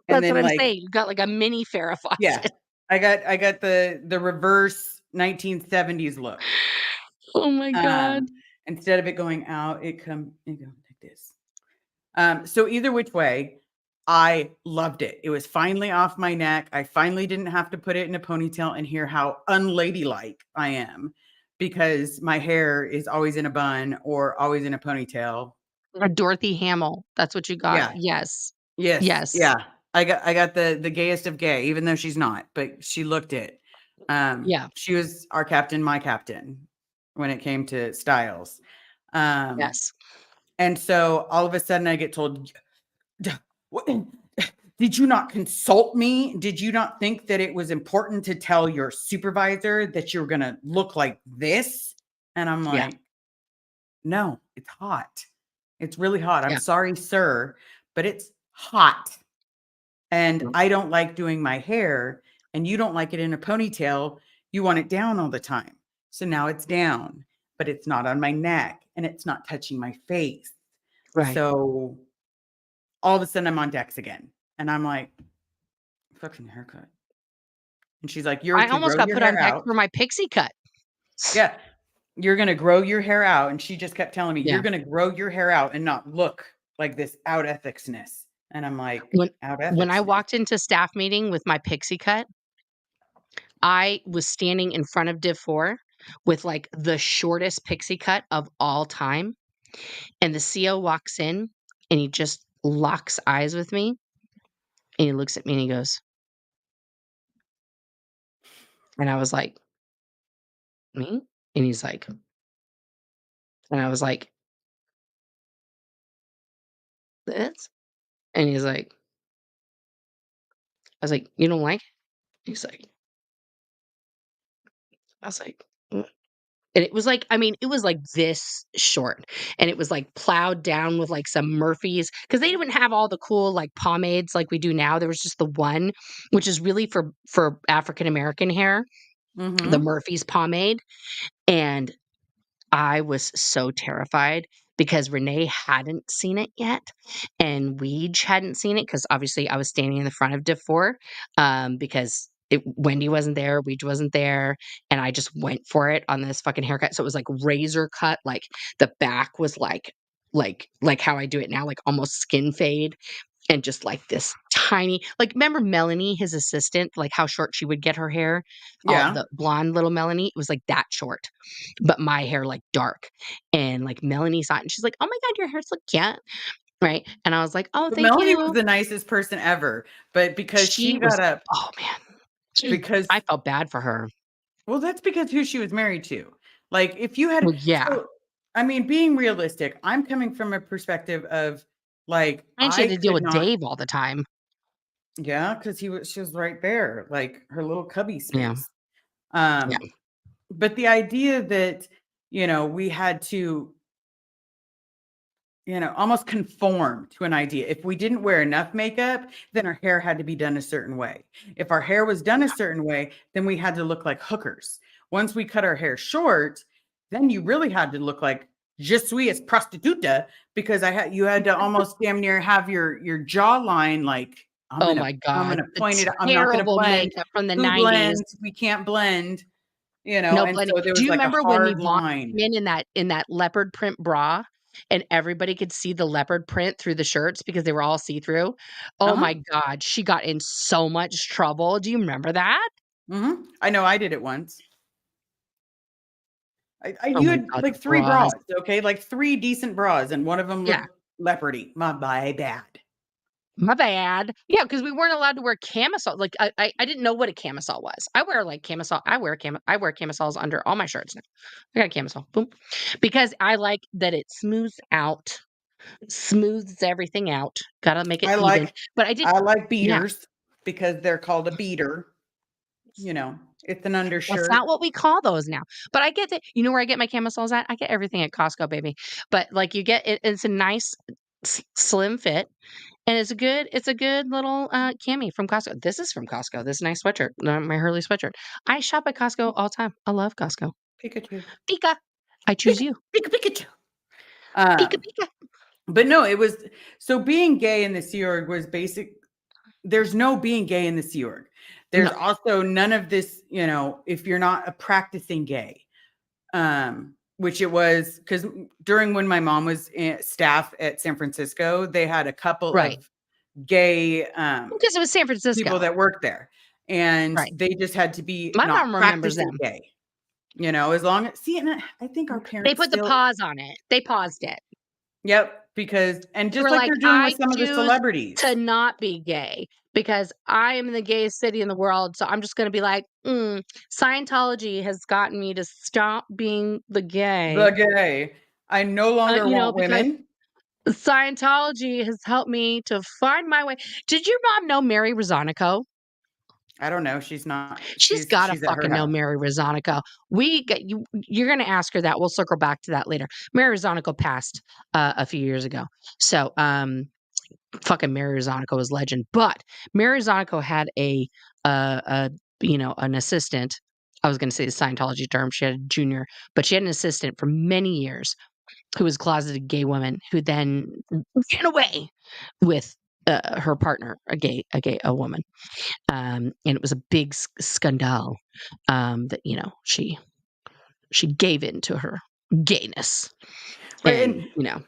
And That's what then I'm like, saying. You got like a mini Farrah yeah, Fawcett. I got the reverse 1970s look. Oh my God. Instead of it going out, it goes like this. So either which way, I loved it. It was finally off my neck. I finally didn't have to put it in a ponytail and hear how unladylike I am because my hair is always in a bun or always in a ponytail. A Dorothy Hamill. That's what you got. Yeah. Yes. Yes. Yes. Yeah. I got the gayest of gay, even though she's not, but she looked it. Yeah. She was our captain, my captain, when it came to styles. Yes. And so all of a sudden I get told, "What- did you not consult me? Did you not think that it was important to tell your supervisor that you're going to look like this?" And I'm Yeah. like, no, it's hot. It's really hot. I'm Yeah. sorry, sir, but it's hot. And Mm. I don't like doing my hair, and you don't like it in a ponytail. You want it down all the time. So now it's down, but it's not on my neck and it's not touching my face. Right. So all of a sudden I'm on decks again. And I'm like, fucking haircut. And she's like, you're I to almost grow got your put on hair deck out. for my pixie cut. Yeah. You're going to grow your hair out. And she just kept telling me, you're Yeah. going to grow your hair out and not look like this out ethicsness. And I'm like, When out when I ethicsness. walked into staff meeting with my pixie cut, I was standing in front of Div 4 with like the shortest pixie cut of all time. And the CO walks in and he just locks eyes with me and he looks at me and he goes, and I was like, me? And he's like, and I was like, this? And he's like, I was like, you don't like it? He's like, I was like, "Mm." And it was like, I mean, it was like this short and it was like plowed down with like some Murphy's because they didn't have all the cool like pomades like we do now. There was just the one, which is really for African American hair, the Mm-hmm. Murphy's pomade. And I was so terrified because Renee hadn't seen it yet, and Weege hadn't seen it because obviously I was standing in the front of Div 4, because Wendy wasn't there, Weege wasn't there, and I just went for it on this fucking haircut. So it was like razor cut, like the back was like how I do it now, like almost skin fade, and just like this tiny, like remember Melanie, his assistant, like how short she would get her hair, all Yeah. the blonde little Melanie, it was like that short but my hair like dark. And like Melanie saw it and she's like, "Oh my God, your hair's so cute." Right. And I was like, "Oh, But thank Melanie was you." the nicest person ever. But because She she was, got up, oh man. because I felt bad for her. well, that's because who she was married to. Like, if you had, Well, yeah. so, I mean, being realistic, I'm coming from a perspective of like, And she had I to deal could with not, Dave all the time. yeah, because she was right there, like her little cubby Yeah. space. Yeah. Um, but the idea that, we had to, almost conform to an idea. If we didn't wear enough makeup, then our hair had to be done a certain way. If our hair was done a certain way, then we had to look like hookers. Once we cut our hair short, then you really had to look like je suis as prostituta because you had to almost damn near have your jawline like Oh my I'm God. gonna The point it. I'm not gonna terrible blend. makeup from the Who 90s. blends? We can't blend. No And blending. so there Do was you like a remember when hard Yvonne line. came in that leopard print bra and everybody could see the leopard print through the shirts because they were all see-through? Oh Uh-huh. my God, she got in so much trouble. Do you remember that? I know I did it once. Oh You my had God, the like 3 bras. bras, okay? Like 3 decent bras, and one of them Yeah. looked leopardy. My bad. My bad. Yeah, because we weren't allowed to wear camisole. Like I didn't know what a camisole was. I wear like camisole. I wear camisoles under all my shirts now. I got a camisole. Boom. Because I like that it smooths everything out. Gotta make it I even. like But I did, I like yeah. beaters because they're called a beater. It's an That's undershirt. not what we call those now. But I get that. You know where I get my camisoles at? I get everything at Costco, baby. But like you get it, it's a nice slim fit. And it's a good little, cami from Costco. This is from Costco, this nice sweatshirt, my Hurley sweatshirt. I shop at Costco all the time. I love Costco. Pikachu. Pika. I choose Pika, you. Pika, Pikachu. Pika, Um, pika. but no, it was so being gay in the Sea Org was basic. There's no being gay in the Sea Org. There's No. also none of this, if you're not a practicing gay. Which it was because during when my mom was staff at San Francisco, they had a couple Right. of gay Because it was San people Francisco. that worked there, and Right. they just had to be My not mom remembers practicing them. gay. As long as and I think our They parents put the still, pause on it. They paused it. yep, because and They just were like like, they're doing with "I some of the choose to celebrities. not be gay because I am in the gayest city in the world, so I'm just gonna be like, Scientology has gotten me to stop being the The gay." gay. I no longer want Because women. Scientology has helped me to find my way. Did your mom know Mary Rosanico? I don't know. She's not. She's She's gotta she's at her fucking know house. Mary Rosanico. You're gonna ask her that. We'll circle back to that later. Mary Rosanico passed, a few years ago. So, fucking Mary Rosanico was legend. But Mary Rosanico had an assistant. I was gonna say the Scientology term. She had a junior, but she had an assistant for many years who was a closeted gay woman who then ran away with, her partner, a woman. And it was a big scandal, that, she gave in to her gayness Right. And and.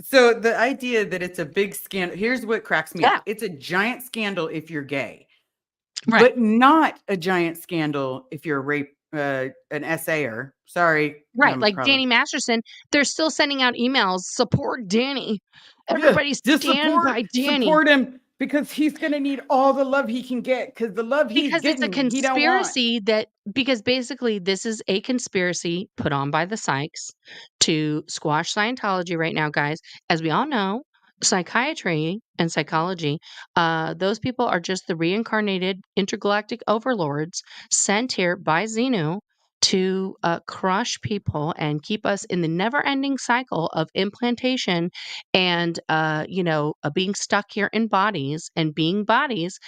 so the idea that it's a big scandal, here's what cracks me up. Yeah, It's a giant scandal if you're gay, right. but not a giant scandal if you're a an SAer. Sorry, Right, like probably. Danny Masterson, they're still sending out emails, "Support Danny. Yeah, Everybody just stand by Danny." support him because he's gonna need all the love he can get because the love he's Because it's a getting, he don't want. conspiracy because basically this is a conspiracy put on by the psychs to squash Scientology right now, guys. As we all know, psychiatry and psychology, those people are just the reincarnated intergalactic overlords sent here by Xenu to crush people and keep us in the never-ending cycle of implantation and being stuck here in bodies and being bodies.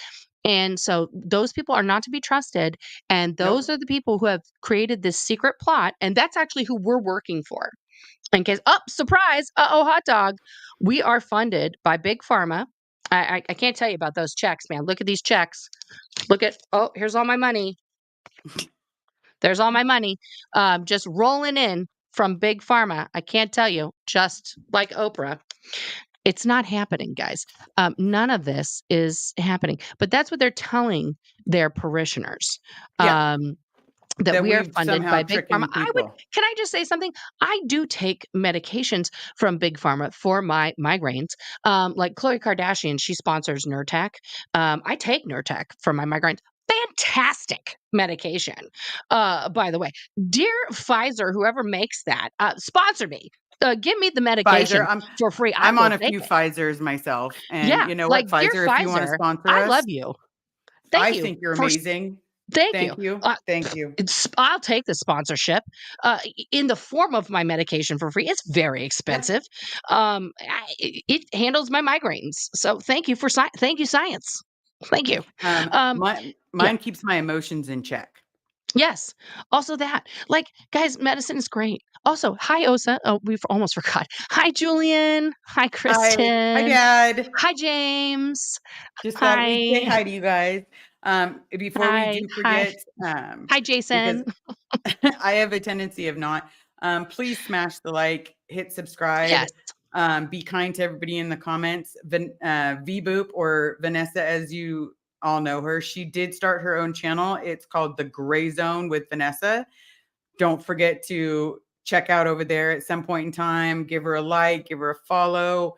And so those people are not to be trusted. And those Nope. are the people who have created this secret plot. And that's actually who we're working for. In case, oh, surprise, hot dog. We are funded by Big Pharma. I can't tell you about those checks, man. Look at these checks. Here's all my money. There's all my money just rolling in from Big Pharma. I can't tell you, just like Oprah. It's not happening, guys. None of this is happening. But that's what they're telling their parishioners. Yeah, That that we are we've funded somehow by Big Pharma. tricking people. Can I just say something? I do take medications from Big Pharma for my migraines. Like Khloe Kardashian, she sponsors Nurtec. I take Nurtec for my migraines. Fantastic medication. By the way, dear Pfizer, whoever makes that, sponsor me. Give me the Pfizer. medication for free. I I'm will on a take few it. Pfizers myself, and Yeah, you know like, what, dear Pfizer, if you want to Pfizer, sponsor I love us, you. I Thank you think you're for amazing. thank you. Thank you. Thank you. I'll take the sponsorship, in the form of my medication for free. It's very Yep. expensive. It handles my migraines. So thank you thank you, science. Thank you. Um, yeah. Mine keeps my emotions in check. Yes. Also that. Like, guys, medicine is great. Also, hi, Osa. Oh, we've almost forgot. Hi, Julian. Hi, Hi, Kristen. Dad. Hi, James. Just thought we'd say Hi. hi to you guys. Before we Hi. do Hi. forget, Hi, because Jason. I have a tendency of not. Please smash the like, hit subscribe, Yes. be kind to everybody in the comments. V Boop, or Vanessa, as you all know her, she did start her own channel. It's called The Gray Zone with Vanessa. Don't forget to check out over there at some point in time. Give her a like, give her a follow.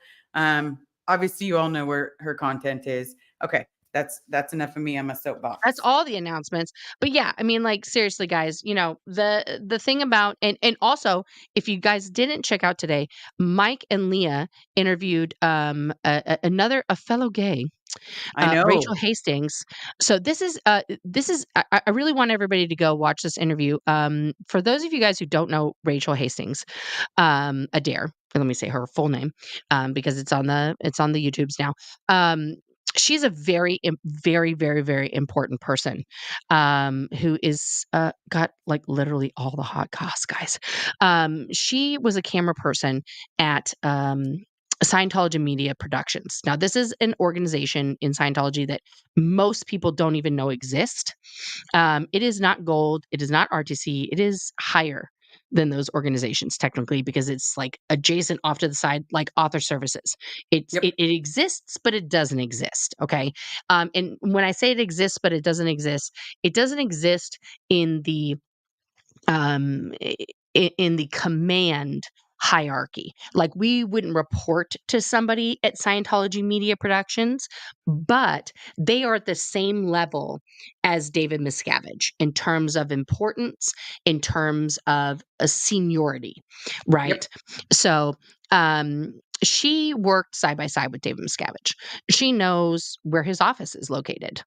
obviously you all know where her content is. Okay, that's enough of me on my That's soapbox. all the announcements. But yeah, I mean, like, seriously, guys, the thing about, and also, if you guys didn't check out today, Mike and Leah interviewed another a fellow gay, I Rachel know. Hastings. So this is I really want everybody to go watch this interview. For those of you guys who don't know Rachel Hastings, Adair. Let me say her full name, because it's on the YouTubes now. She's a very, very, very important person, who is got like literally all the hot goss, guys. She was a camera person at Scientology Media Productions. Now, this is an organization in Scientology that most people don't even know exist. It is not gold. It is not RTC. It is higher than those organizations technically, because it's like adjacent off to the side, like author services. Yep. It exists, but it doesn't exist. Okay. And when I say it exists, but it doesn't exist in the um, in the command hierarchy. Like, we wouldn't report to somebody at Scientology Media Productions, but they are at the same level as David Miscavige in terms of importance, in terms of a seniority, right? Yep. So, she worked side by side with David Miscavige. She knows where his office is located.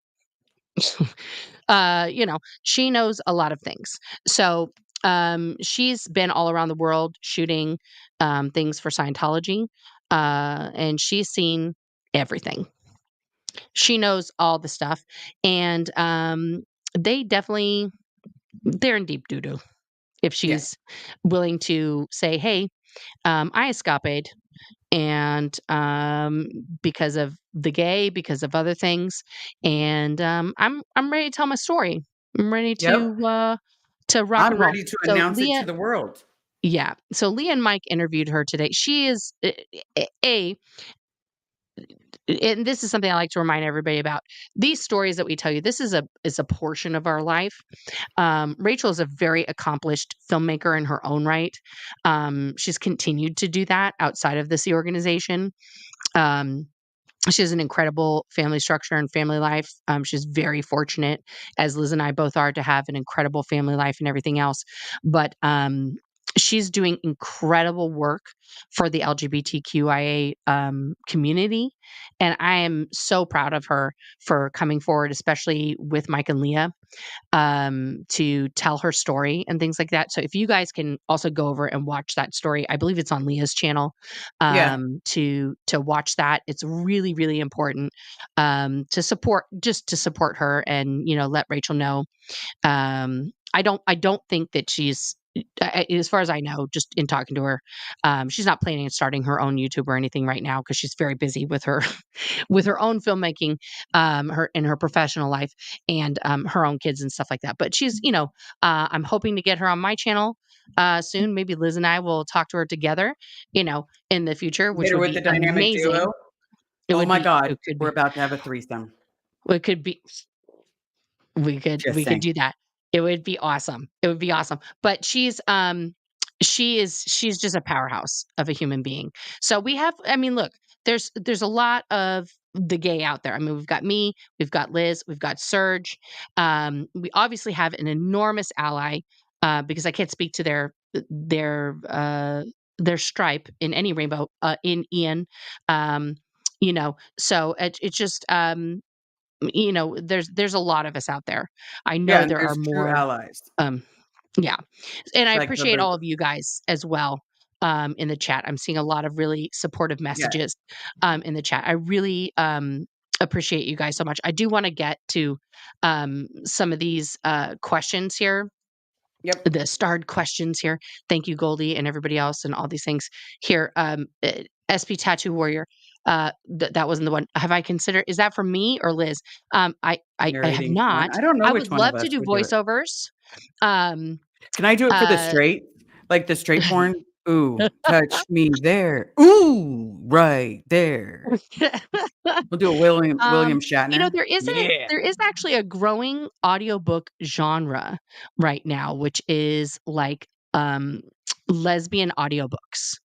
She knows a lot of things. So, she's been all around the world shooting things for Scientology, and she's seen everything. She knows all the stuff, and they definitely they're in deep doo doo if Yeah. she's willing to say, "Hey, I escapade." And because of the gay, because of other things, and I'm ready to tell my story. I'm ready Yep. to rock I'm and roll. ready to So announce it to Leah, the world. yeah. So Leah and Mike interviewed her today. She is a, and this is something I like to remind everybody about. These stories that we tell you, this is a portion of our life. Rachel is a very accomplished filmmaker in her own right. She's continued to do that outside of this organization. Um, she has an incredible family structure and family life. She's very fortunate, as Liz and I both are, to have an incredible family life and everything else. But she's doing incredible work for the LGBTQIA community. And I am so proud of her for coming forward, especially with Mike and Leah, to tell her story and things like that. So if you guys can also go over and watch that story, I believe it's on Leah's channel, Yeah. to watch that. It's really, really important, to support her, and let Rachel know. I don't think that as far as I know, just in talking to her, she's not planning on starting her own YouTube or anything right now, because she's very busy with her with her own filmmaking, her in her professional life, and her own kids and stuff like that. But I'm hoping to get her on my channel soon. Maybe Liz and I will talk to her together, in the future, Hit which her would with be the dynamic amazing. duo. It Oh would my be. God. It could We're be. about to have a threesome. It could be. We could Just we could saying. do that. It would be awesome. It would be awesome. But she's just a powerhouse of a human being. So we have, I mean, look, there's a lot of the gay out there. I mean, we've got me, we've got Liz, we've got Serge. We obviously have an enormous ally, because I can't speak to their their stripe in any rainbow, in Ian. So it's just there's a lot of us out there. I Yeah, know and there are there's true more. allies. um yeah, and I It's like the appreciate all of you guys as well, in the chat. I'm seeing a lot of really supportive yeah. messages in the chat. I really appreciate you guys so much. I do want to get to some of these questions here, Yep. the starred questions here. Thank you, Goldie, and everybody else, and all these things here. SP Tattoo Warrior. That wasn't the one. Have I considered? Is that for me or Liz? I have Narrating one. not. I don't know I which would one of love to us do would do it. voiceovers. Um, Can I do it for the uh, straight? Like the straight porn? Ooh, touch me there. Ooh, right there. We'll do a William Shatner. Yeah. there is actually a growing audiobook genre right now, which is like lesbian audiobooks.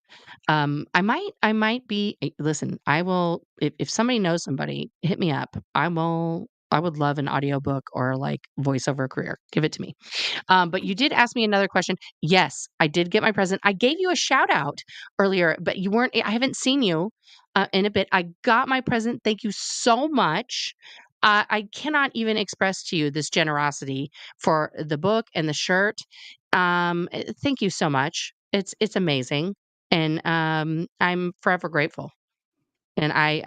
I might be listen, I will if somebody knows somebody, hit me up. I would love an audiobook or, like, voiceover career. Give it to me. But you did ask me another question. Yes, I did get my present. I gave you a shout out earlier, but you weren't I haven't seen you, in a bit. I got my present. Thank you so much. I cannot even express to you this generosity for the book and the shirt. Thank you so much. It's amazing, and, I'm forever grateful. And I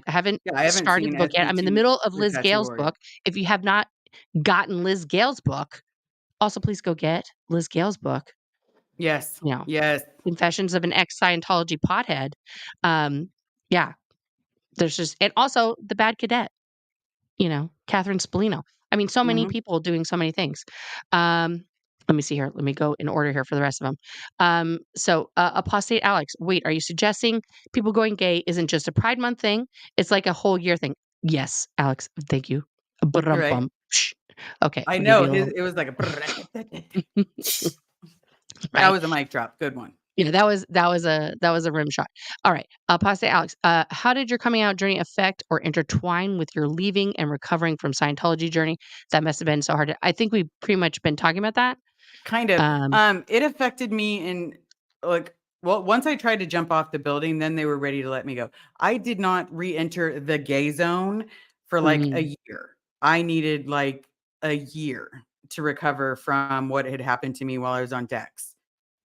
haven't Yeah, I haven't started the seen book yet. I'm in the SB2 middle of the Liz Tattoo Gale's Warrior. book. If you have not gotten Liz Gale's book, also please go get Liz Gale's book, Yes, you know, yes. Confessions of an Ex-Scientology Pothead. Um, yeah, there's just and also The Bad Cadet, Catherine Spallino. I mean, so many Mhm. people doing so many things. Um, let me see here. Let me go in order here for the rest of them. Apostate Alex, wait, are you suggesting people going gay isn't just a Pride Month thing? It's like a whole year thing. Yes, Alex, thank you. Right. Ba-dum-bum. Psh. Okay, I I'll give know you a his little. it was like a that Right. was a mic drop. Good one. Yeah, that was a rim shot. All right, Apostate Alex, how did your coming out journey affect or intertwine with your leaving and recovering from Scientology journey? That must have been so hard. I think we've pretty much been talking about that. Kind of. Um, It affected me in like well, once I tried to jump off the building, then they were ready to let me go. I did not re-enter the gay zone for like a mhm, year. I needed like a year to recover from what had happened to me while I was on decks.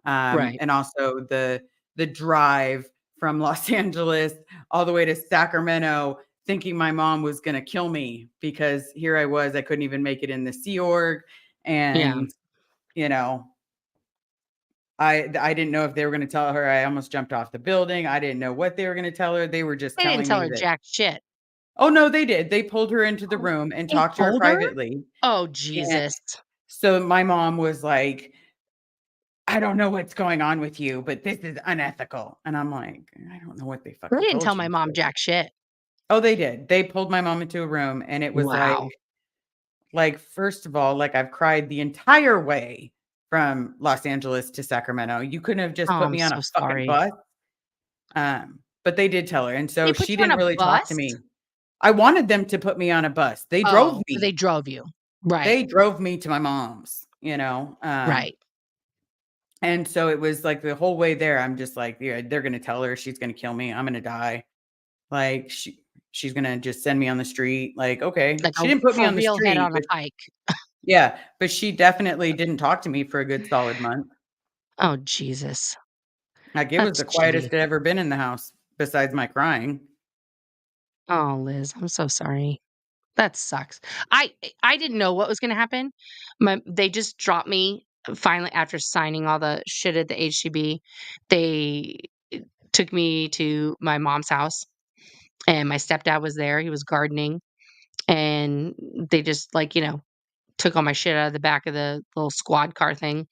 right. And also the drive from Los Angeles all the way to Sacramento, thinking my mom was going to kill me because here I was, I couldn't even make it in the Sea Org, Yeah. and you know, I didn't know if they were going to tell her I almost jumped off the building. I didn't know what they were going to tell her. They were just They didn't telling tell me her that. jack shit. Oh no, they did. They pulled her into the Oh, room and they talked to her told her? privately. Oh, And Jesus. so my mom was like, I don't know what's going on with you, but this is unethical. And I'm like, I don't know what they They fucking didn't told tell you. my mom jack shit. Oh, they did. They pulled my mom into a room and it was Wow. like first of all, like I've cried the entire way from Los Angeles to Sacramento. You couldn't have Oh, just put I'm me on so a fucking sorry. bus. But they did tell her. And They so put she you on didn't a really talk to bus? me. I wanted them to put me on a bus. They drove Oh, so they me. drove you. Right, They drove me to my mom's. right. And so it was like the whole way there, I'm just like, yeah, they're gonna tell her she's gonna kill me. I'm gonna die. Like she's gonna just send me on the street. Like, okay. Like She didn't put me a on the real head street, on a but pike. yeah, but she definitely didn't talk to me for a good solid month. Oh, Jesus. Like it was That's the shitty. quietest it ever been in the house besides my crying. Oh, Liz, I'm so sorry. That sucks. I didn't know what was gonna happen. They just dropped me finally after signing all the shit at the HCB. They took me to my mom's house, and my stepdad was there. He was gardening, and they just, like, took all my shit out of the back of the little squad car thing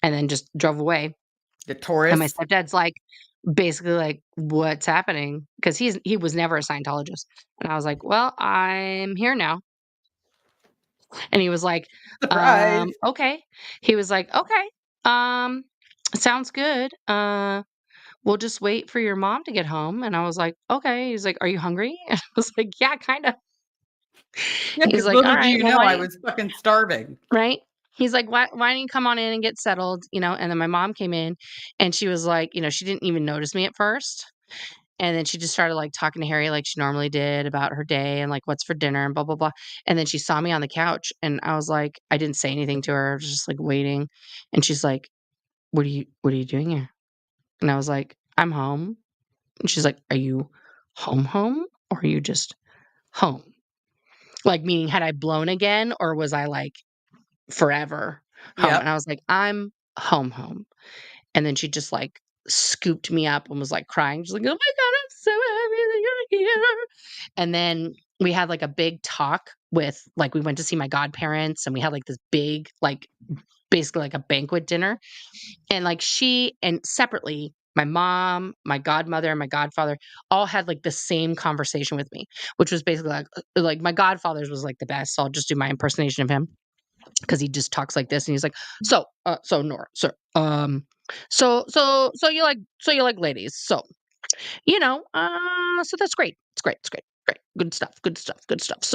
and then just drove away. The And my Taurus, stepdad's like, basically like, "What's happening?" Because he was never a Scientologist. And I was like, "Well, I'm here now." And he was like, surprise. Okay." He was like, "Okay, um, sounds good. We'll just wait for your mom to get home." And I was like, "Okay." He's like, "Are you hungry?" And I was like, "Yeah, kinda." Yeah, He's because like, little "All do right, you well, know, why I don't you" was fucking starving. right? He's like, "Why don't you come on in and get settled?" And then my mom came in, and she was like, she didn't even notice me at first. And then she just started, like, talking to Harry like she normally did about her day and, like, what's for dinner and blah, blah, blah. And then she saw me on the couch, and I was like I didn't say anything to her. I was just, like, waiting. And she's like, "What are you doing here?" And I was like, "I'm home." And she's like, "Are you home, or are you just home?" Like, meaning had I blown again, or was I, like, forever home? And I Yep. was like, "I'm home." And then she just, like, scooped me up and was, like, crying. She's like, "Oh my god, I'm so happy that you're here." And then we had, like, a big talk with like, we went to see my godparents, and we had, like, this big, like, basically like a banquet dinner. And, like, she and separately, my mom, my godmother, and my godfather all had, like, the same conversation with me, which was basically like my godfather's was, like, the best, so I'll just do my impersonation of him. because he just talks like this, and he's like, so Nora, so you like ladies, so that's great. It's great, good stuff, so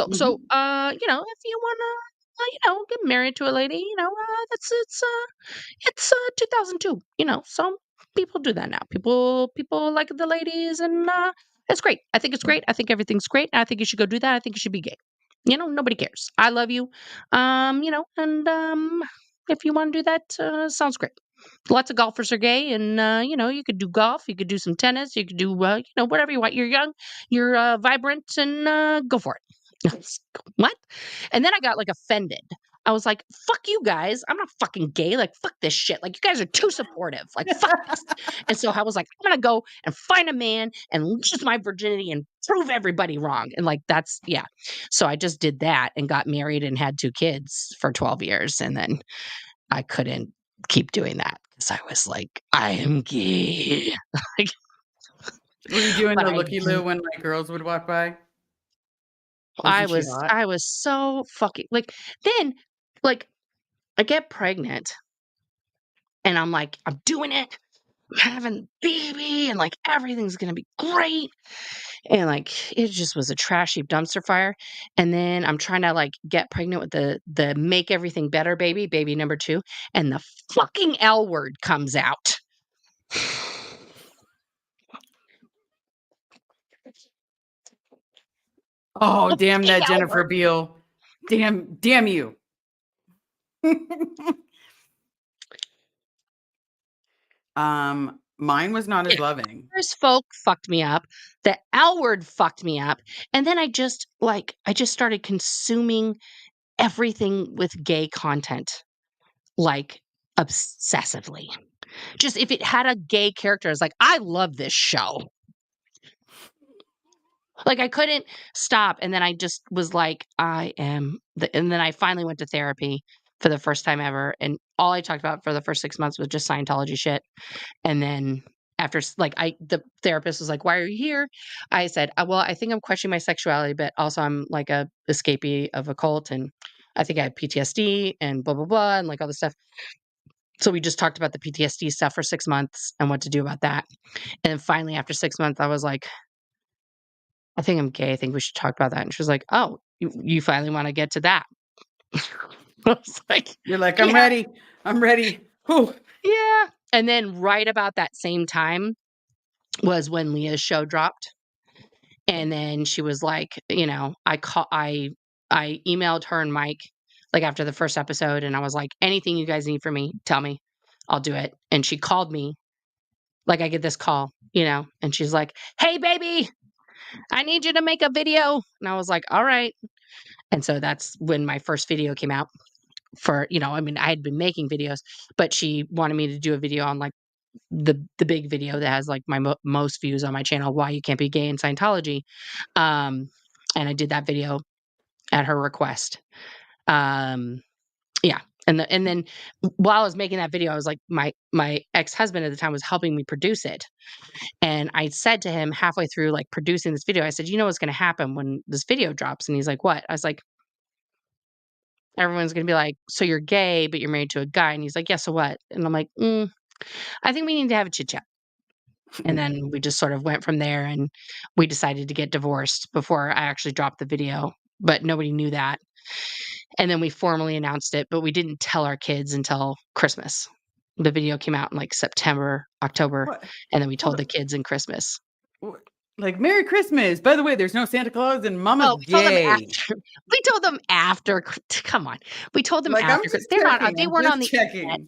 Mhm. if you wanna, get married to a lady, that's it's 2002, so people do that now. People like the ladies, and it's great. I think it's great. I think everything's great. I think you should go do that. I think you should be gay. Nobody cares. I love you. And if you want to do that, sounds great. Lots of golfers are gay, and you could do golf, you could do some tennis, you could do whatever you want. You're young, you're vibrant, and go for it. What? And then I got like offended. I was like, fuck you guys. I'm not fucking gay. Like, fuck this shit. Like, you guys are too supportive. Like, fuck this. And so I was like, I'm going to go and find a man and lose my virginity and prove everybody wrong. And like, yeah. So I just did that and got married and had 2 kids for 12 years. And then I couldn't keep doing that because I was like, I am gay. Like, Were you doing but the I looky-loo when, like, girls would walk by? I Wasn't she was hot? I was so fucking like then like I get pregnant and I'm like, I'm doing it. I'm having a baby and like everything's gonna be great. And like it just was a trash heap dumpster fire. And then I'm trying to like get pregnant with the make everything better baby number 2, and the fucking L word comes out. Oh, The damn fucking that L word. Jennifer Beal. Damn you. Mine was not Yeah. as loving. First folk fucked me up. The L word fucked me up. And then I just started consuming everything with gay content, like, obsessively. Just if it had a gay character, I was like, "I love this show." Like, I couldn't stop, and then I just was like, and then I finally went to therapy for the first time ever, and all I talked about for the first 6 months was just Scientology shit. And then after the therapist was like, "Why are you here?" I said, well, I think I'm questioning my sexuality, but also I'm like a escapee of a cult, and I think I have PTSD and blah, blah, blah, and like all this stuff." So we just talked about the PTSD stuff for 6 months and what to do about that. And then finally, after 6 months, I was like, I think I'm gay. I think we should talk about that. And she was like, oh, you finally want to get to that. I was like, You're like, I'm yeah, ready. I'm ready. Whew. yeah. And then right about that same time was when Leah's show dropped. And then she was like, I emailed her and Mike like after the first episode, and I was like, anything you guys need from me, tell me. I'll do it. And she called me. Like I get this call, and she's like, "Hey baby, I need you to make a video." And I was like, "All right." And so that's when my first video came out I mean, I had been making videos, but she wanted me to do a video on like the big video that has like my most views on my channel, why you can't be gay in Scientology. Um, and I did that video at her request. Um, yeah. And then while I was making that video, I was like, my ex-husband at the time was helping me produce it. And I said to him halfway through like producing this video, I said, "You know what's gonna happen when this video drops?" And he's like, "What?" I was like, "Everyone's gonna be like, so you're gay, but you're married to a guy." And he's like, "Yeah, so what?" And I'm like, I think we need to have a chit chat. And then we just sort of went from there, and we decided to get divorced before I actually dropped the video, but nobody knew that. And then we formally announced it, but we didn't tell our kids until Christmas. The video came out in like September, October, What? and then we Hold told the up. kids in Christmas. Like, Merry Christmas. By the way, there's no Santa Claus and Mama's Oh, we told them gay. after. We told them after. Come on, we told them Like, I'm after. just They're not. checking. They I'm weren't on just the internet. checking.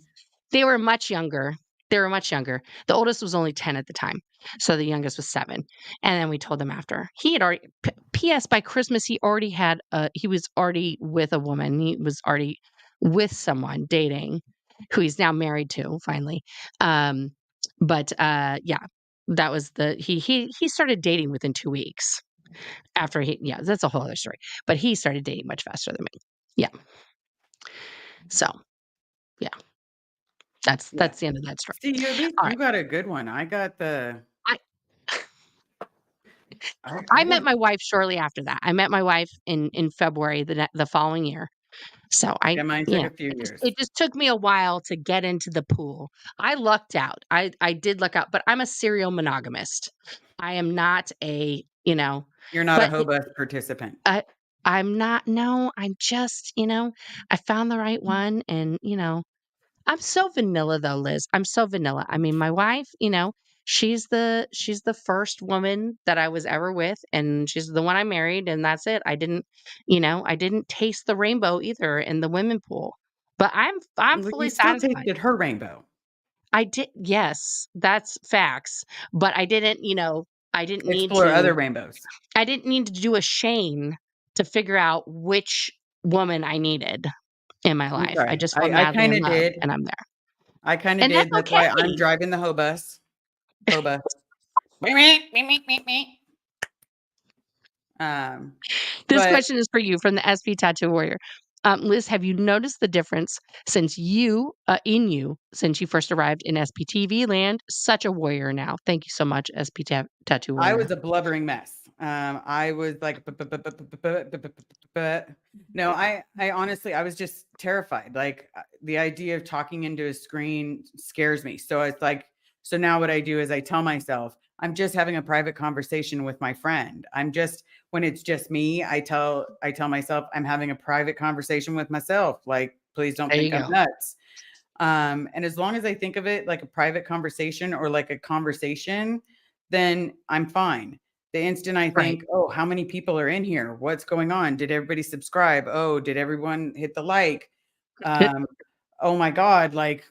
They were much younger. They were much younger. The oldest was only 10 at the time, so the youngest was 7. And then we told them after. He had already. P.S. By Christmas, he was already with a woman. He was already with someone dating, who he's now married to. Finally, um, but yeah, that was he started dating within 2 weeks. After that's a whole other story. But he started dating much faster than me. Yeah. So yeah, that's Yeah. the end of that story. See, you at least All you right. got a good one. I got the I I I met got my wife shortly after that. I met my wife in February the following year. So Yeah, mine took a few years. it just took me a while to get into the pool. I lucked out. I did luck out, but I'm a serial monogamist. I am not a, You're not a but Hobus participant. I I'm not, no, I'm just, I found the right one, and, I'm so vanilla though, Liz. I'm so vanilla. I mean, my wife, she's the first woman that I was ever with, and she's the one I married, and that's it. I didn't taste the rainbow either in the women pool. But I'm Well, you fully still satisfied. tasted her rainbow. I did, yes, that's facts. But I didn't need Explore other to rainbows. I didn't need to do a Shane to figure out which woman I needed in my life. I Okay. just fell I madly in kinda love, did. and I'm there. I kinda And that's did. That's why I'm okay. driving the Hobus. Hobus. Meep, meep, meep, meep, meep, meep. Um, This but question is for you from the SP Tattoo Warrior. Liz, have you noticed the difference since you first arrived in SPTV land? Such a warrior now. Thank you so much, Tattoo I Warrior. was a blubbering mess. I was like, no, I honestly, I was just terrified. Like the idea of talking into a screen scares me. So it's like, so now what I do is I tell myself, I'm just having a private conversation with my friend. When it's just me, I tell myself I'm having a private conversation with myself. Like, please don't There you think I'm go. nuts. And as long as I think of it like a private conversation or like a conversation, then I'm fine. The instant I Right. think, oh, how many people are in here? What's going on? Did everybody subscribe? Oh, did everyone hit the like? Um, oh my God, like,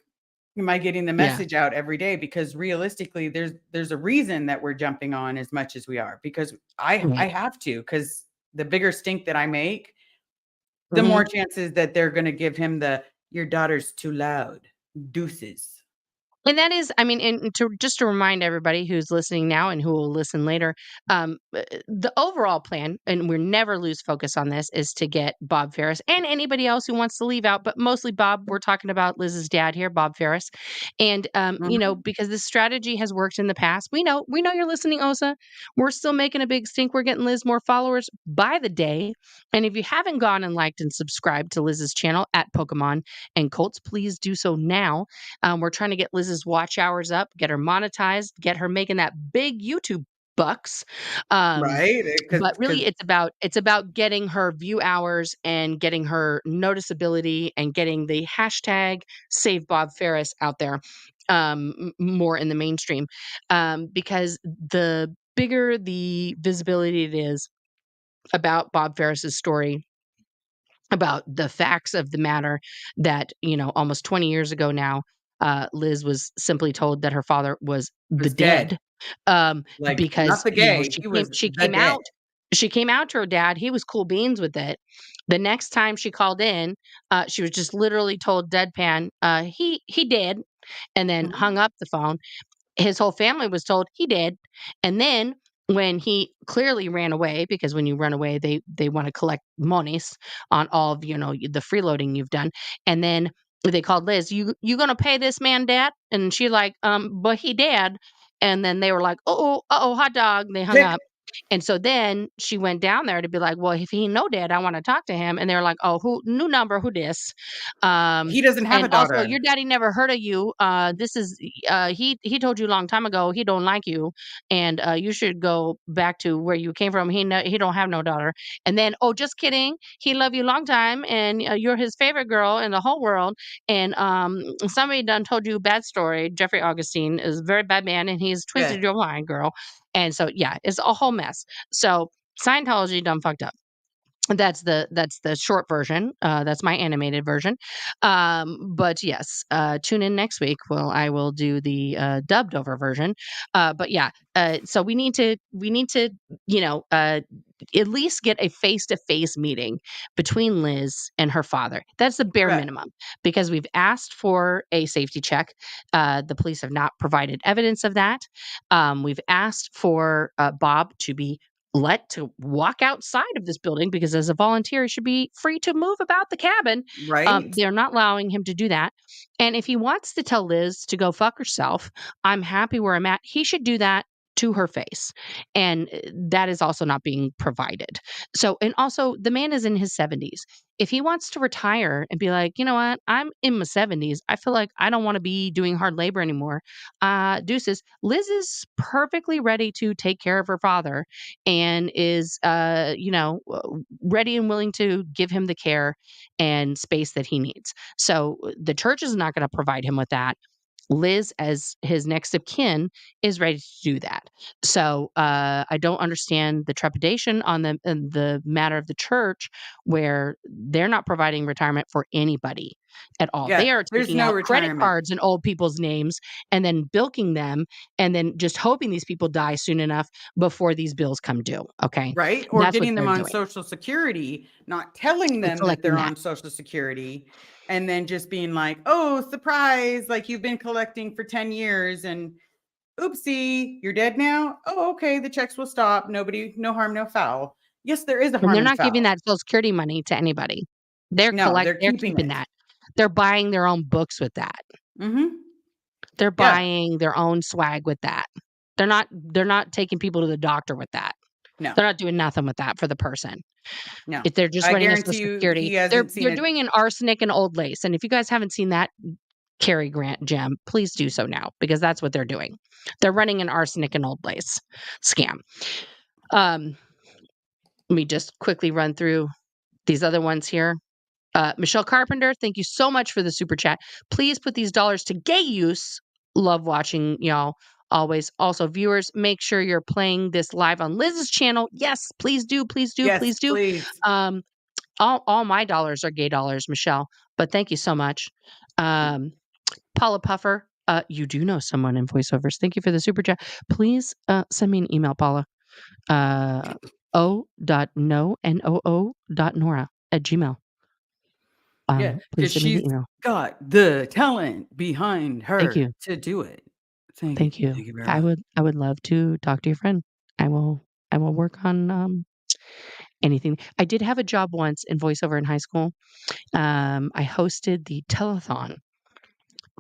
am I getting the Yeah. message out every day? Because realistically, there's a reason that we're jumping on as much as we are because I Right. have to, because the bigger stink that I make, the more Mhm. chances that they're gonna give him the your daughter's too loud. Deuces. And that is, I mean, and to remind everybody who's listening now and who will listen later, the overall plan, and we never lose focus on this, is to get Bob Ferris and anybody else who wants to leave out, but mostly Bob. We're talking about Liz's dad here, Bob Ferris, and Mhm. because this strategy has worked in the past. We know you're listening, Osa. We're still making a big stink. We're getting Liz more followers by the day, and if you haven't gone and liked and subscribed to Liz's channel at Pokemon and Colts, please do so now. We're trying to get Liz's watch hours up, get her monetized, get her making that big YouTube bucks. Um, Right? but Because really, it's about getting her view hours and getting her noticeability and getting the hashtag Save Bob Ferris out there more in the mainstream, because the bigger the visibility it is about Bob Ferris's story, about the facts of the matter, that almost 20 years ago now, Liz was simply told that her father was the was dead. dead, um, Like, not because the gay, she he came was she the came dead. out she came out to her dad. He was cool beans with it. The next time she called in, she was just literally told deadpan, he did, and then Mhm. hung up the phone. His whole family was told he did. And then when he clearly ran away, because when you run away, they want to collect monies on all of the freeloading you've done. And then they called Liz, you gonna pay this man, dad? And she like, but he did. And then they were like, hot dog. They hung up. And so then she went down there to be like, well, if he no dead, I want to talk to him. And they're like, oh, who, new number, who this? Um, He doesn't have a and also, daughter. your daddy never heard of you. This is he told you a long time ago he don't like you, and you should go back to where you came from. He don't have no daughter. And then, oh, just kidding. He love you long time, and you're his favorite girl in the whole world. And somebody done told you a bad story. Jeffrey Augustine is a very bad man, and he's Yes. twisted your mind, girl. And so yeah, it's a whole mess. So Scientology done fucked up. That's the short version. That's my animated version. But yes, tune in next week. Well, I will do the dubbed over version. But yeah, so we need to you know uh, at least get a face to face meeting between Liz and her father. That's the bare Correct. minimum, because we've asked for a safety check. The police have not provided evidence of that. We've asked for Bob to be let to walk outside of this building, because as a volunteer he should be free to move about the cabin. Right? They're not allowing him to do that. And if he wants to tell Liz to go fuck herself, I'm happy where I'm at. He should do that to her face. And that is also not being provided. So, and also the man is in his 70s. If he wants to retire and be like, you know what, I'm in my 70s, I feel like I don't want to be doing hard labor anymore. Deuces. Liz is perfectly ready to take care of her father and is, ready and willing to give him the care and space that he needs. So the church is not going to provide him with that. Liz, as his next of kin, is ready to do that. So I don't understand the trepidation on the matter of the church, where they're not providing retirement for anybody at all. Yeah, They are there's taking no out credit retirement, cards in old people's names and then bilking them, and then just hoping these people die soon enough before these bills come due. Okay, right? Or that's what getting them they're on doing. Social Security, not telling And them that collecting they're that. on Social Security, and then just being like, "Oh, surprise, like you've been collecting for 10 years and oopsie, you're dead now? Oh, okay, the checks will stop. Nobody, no harm, no foul." Yes, there is a And harm they're and not giving foul. that Social Security money to anybody. No, they're They're keeping keeping it. that. They're buying their own books with that. Mhm. They're Yeah. buying their own swag with that. They're not taking people to the doctor with that. No. They're not doing nothing with that for the person. No. If they're just I running a Social guarantee you Security, he hasn't seen they're it. doing an arsenic and old lace. And if you guys haven't seen that Cary Grant gem, please do so now, because that's what they're doing. They're running an arsenic and old lace scam. Um, Let me just quickly run through these other ones here. Michelle Carpenter, thank you so much for the super chat. Please put these dollars to gay use. Love watching y'all always. Also, viewers, make sure you're playing this live on Liz's channel. Yes, please do, please do, Yes, please do. please. Um, all my dollars are gay dollars, Michelle. But thank you so much. Paula Puffer, you do know someone in voiceovers. Thank you for the super chat. Please send me an email, Paula. o.no.nora Yeah, please because send me the she's email. got the talent behind Thank her you. to do it. Thank you. Thank you. Thank you very much. I would love to talk to your friend. I will work on anything. I did have a job once in voiceover in high school. I hosted the telethon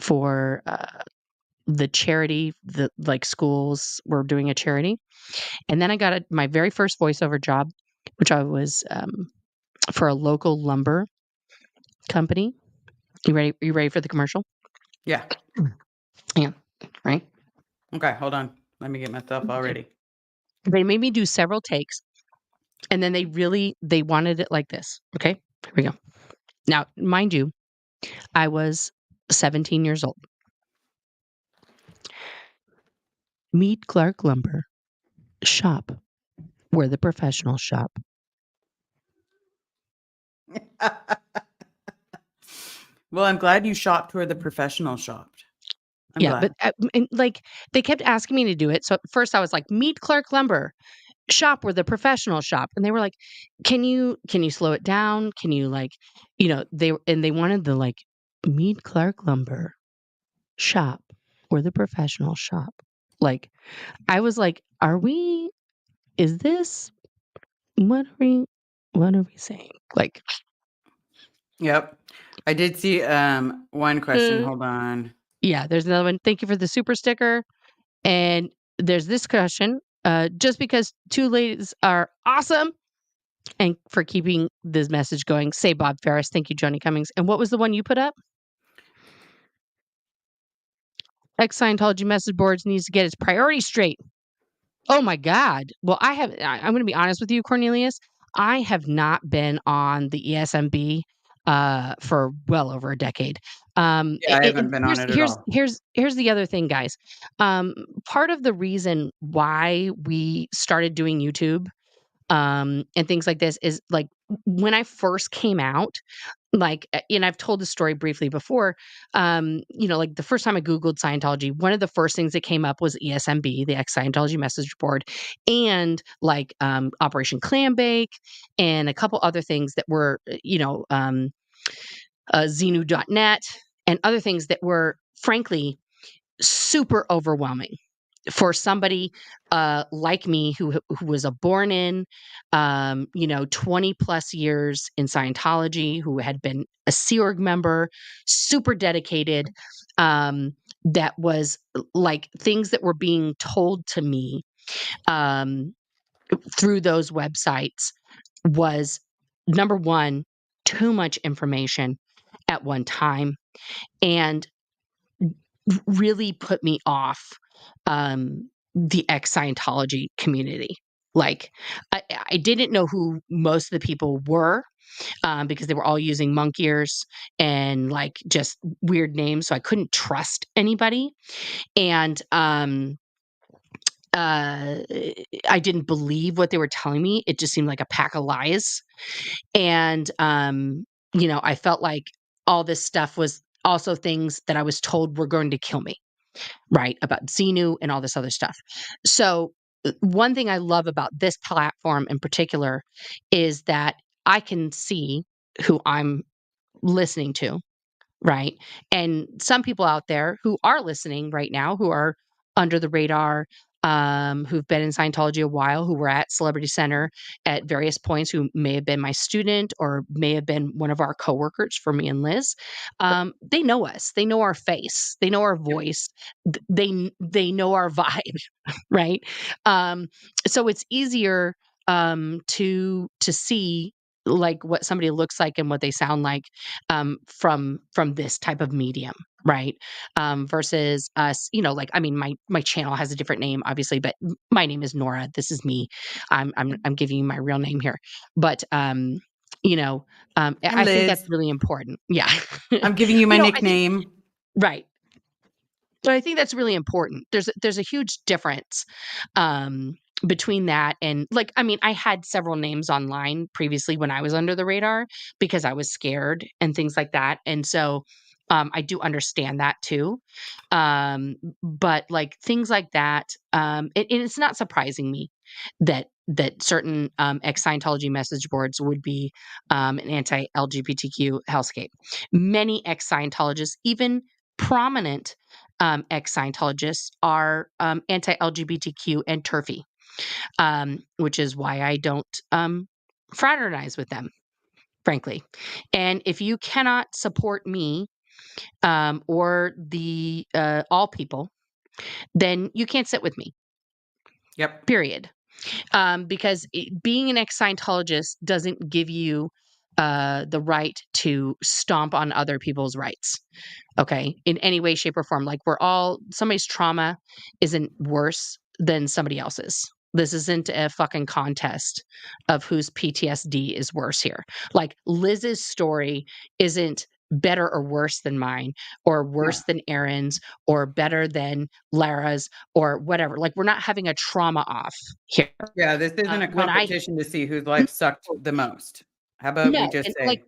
for the charity, the like schools were doing a charity. And then I got my very first voiceover job, which I was for a local lumber company. You ready for the commercial? Yeah. Yeah. Right. Okay, hold on. Let me get my stuff all Okay. ready. They made me do several takes, and then they wanted it like this. Okay, here we go. Now, mind you, I was 17 years old. Meet Clark Lumber. Shop where the professionals shop. Well, I'm glad you shopped where the professional shopped. I'm Yeah, but glad. and like they kept asking me to do it. So at first I was like, "Meet Clark Lumber. Shop where the professionals shop." And they were like, can you slow it down? Can you like, they wanted the like, "Meet Clark Lumber. Shop where the professionals shop." Like I was like, "Are we? Is this what are we? What are we saying?" Like, Yep. I did see one question. mm, Hold on. yeah. There's another one. Thank you for the super sticker. And there's this question. Just because two ladies are awesome, and for keeping this message going, say Bob Ferris. Thank you, Johnny Cummings. And what was the one you put up? Ex Scientology message boards needs to get its priorities straight. Oh my God. Well, I'm going to be honest with you, Cornelius. I have not been on the ESMB for well over a decade. Yeah, I haven't been on it at all. Here's the other thing, guys. Part of the reason why we started doing YouTube and things like this is like when I first came out, like, and I've told this story briefly before, like the first time I Googled Scientology, one of the first things that came up was ESMB, the ex Scientology message board, and like Operation Clambake and a couple other things that were, Xenu.net and other things that were frankly super overwhelming. for somebody like me who was a born in, 20 plus years in Scientology, who had been a Sea Org member, super dedicated, that was like things that were being told to me um, through those websites was number one, too much information at one time, and really put me off the ex Scientology community. Like, I didn't know who most of the people were because they were all using monk ears and like just weird names. So I couldn't trust anybody. And uh, I didn't believe what they were telling me. It just seemed like a pack of lies. And, I felt like all this stuff was also things that I was told were going to kill me, right? About Xenu and all this other stuff. So, one thing I love about this platform in particular is that I can see who I'm listening to, right? And some people out there who are listening right now, who are under the radar, who've been in Scientology a while, who were at Celebrity Center at various points, who may have been my student or may have been one of our coworkers for me and Liz. They know us. They know our face. They know our Yep. voice. They know our vibe, right? Um, so it's easier to see like what somebody looks like and what they sound like from this type of medium, right? Versus us, like I mean, my channel has a different name, obviously, but my name is Nora. This is me. I'm giving you my real name here, but you know, And I think that's Liz, really important. Yeah, I'm giving you my I think nickname. right. But I think that's really important. There's a huge difference um, between that and like I mean, I had several names online previously when I was under the radar because I was scared and things like that. And so I do understand that too. But like things like that, and it's not surprising me that certain ex Scientology message boards would be an anti LGBTQ hellscape. Many ex Scientologists, even prominent ex Scientologists are anti LGBTQ and turfy, which is why I don't fraternize with them, frankly. And if you cannot support me or the all people, then you can't sit with me, Yep. period. Because being an ex Scientologist doesn't give you the right to stomp on other people's rights. Okay, in any way, shape, or form. Like somebody's trauma isn't worse than somebody else's. This isn't a fucking contest of whose PTSD is worse here. Like Liz's story isn't better or worse than mine, or No. worse than Aaron's, or better than Lara's, or whatever. Like we're not having a trauma off here. Yeah, this isn't a When I competition to see whose life sucked the most. How about we no, just and like say,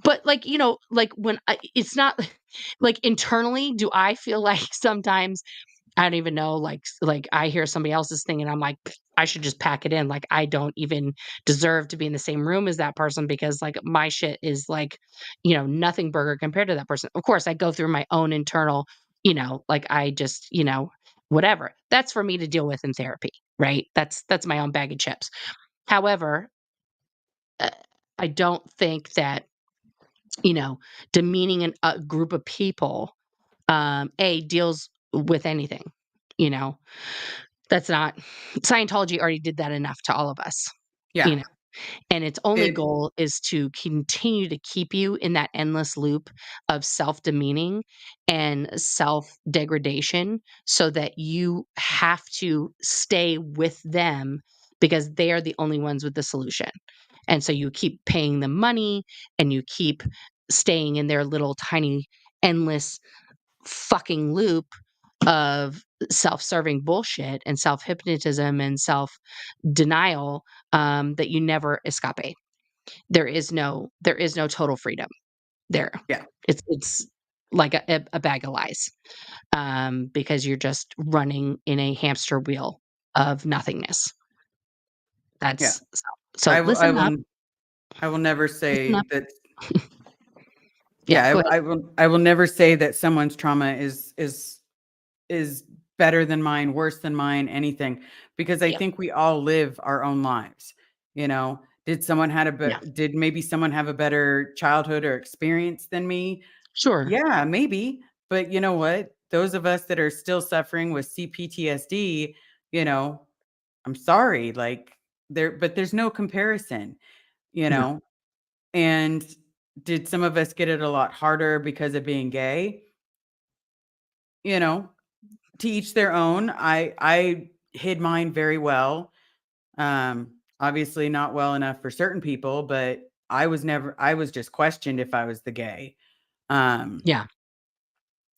but, like, like, when it's not like, internally, do I feel like sometimes I don't even know, like, I hear somebody else's thing and I'm like, "Pfft, I should just pack it in, like, I don't even deserve to be in the same room as that person because, like, my shit is, like, nothing burger compared to that person." Of course, I go through my own internal, like, I just, whatever. That's for me to deal with in therapy, right? That's my own bag of chips. However, uh, I don't think that you know, demeaning a group of people, deals with anything, you know? That's not Scientology already did that enough to all of us, you yeah, know? And its only it, goal is to continue to keep you in that endless loop of self-demeaning and self-degradation so that you have to stay with them because they are the only ones with the solution. And so you keep paying them money and you keep staying in their little tiny endless fucking loop of self-serving bullshit and self-hypnotism and self-denial that you never escape. There is no total freedom there. yeah, It's like a bag of lies because you're just running in a hamster wheel of nothingness. yeah. So I will, I listen up, will, I will never listen say up. that. Yeah, Yeah, go ahead. I will never say that someone's trauma is better than mine, worse than mine, anything, because I Yep. think we all live our own lives, you know? Yeah. Did maybe someone have a better childhood or experience than me? Sure. Yeah, maybe, but you know what? Those of us that are still suffering with CPTSD, you know, I'm sorry, like, there's no comparison, you No. know? And did some of us get it a lot harder because of being gay? You know, to each their own. I hid mine very well. Obviously not well enough for certain people, but I was just questioned if I was the gay. Um, Yeah.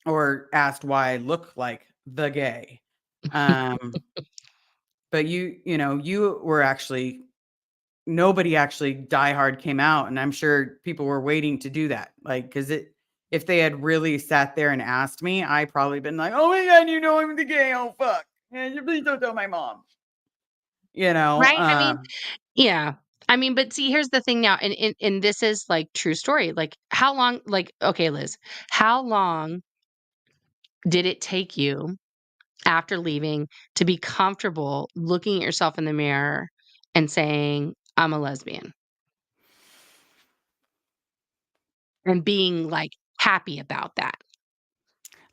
or asked why I look like the gay. Um, but you know, you were actually nobody actually Die Hard came out, and I'm sure people were waiting to do that. Like, because it if they had really sat there and asked me, I probably been like, "Oh my god, you know I'm the gay. Oh fuck. And you please don't tell my mom." You know, Right? I mean, yeah. I mean, but see, here's the thing now, and this is like true story. Like, how long? Like, okay, Liz, how long did it take you after leaving to be comfortable looking at yourself in the mirror and saying, "I'm a lesbian," and being like happy about that?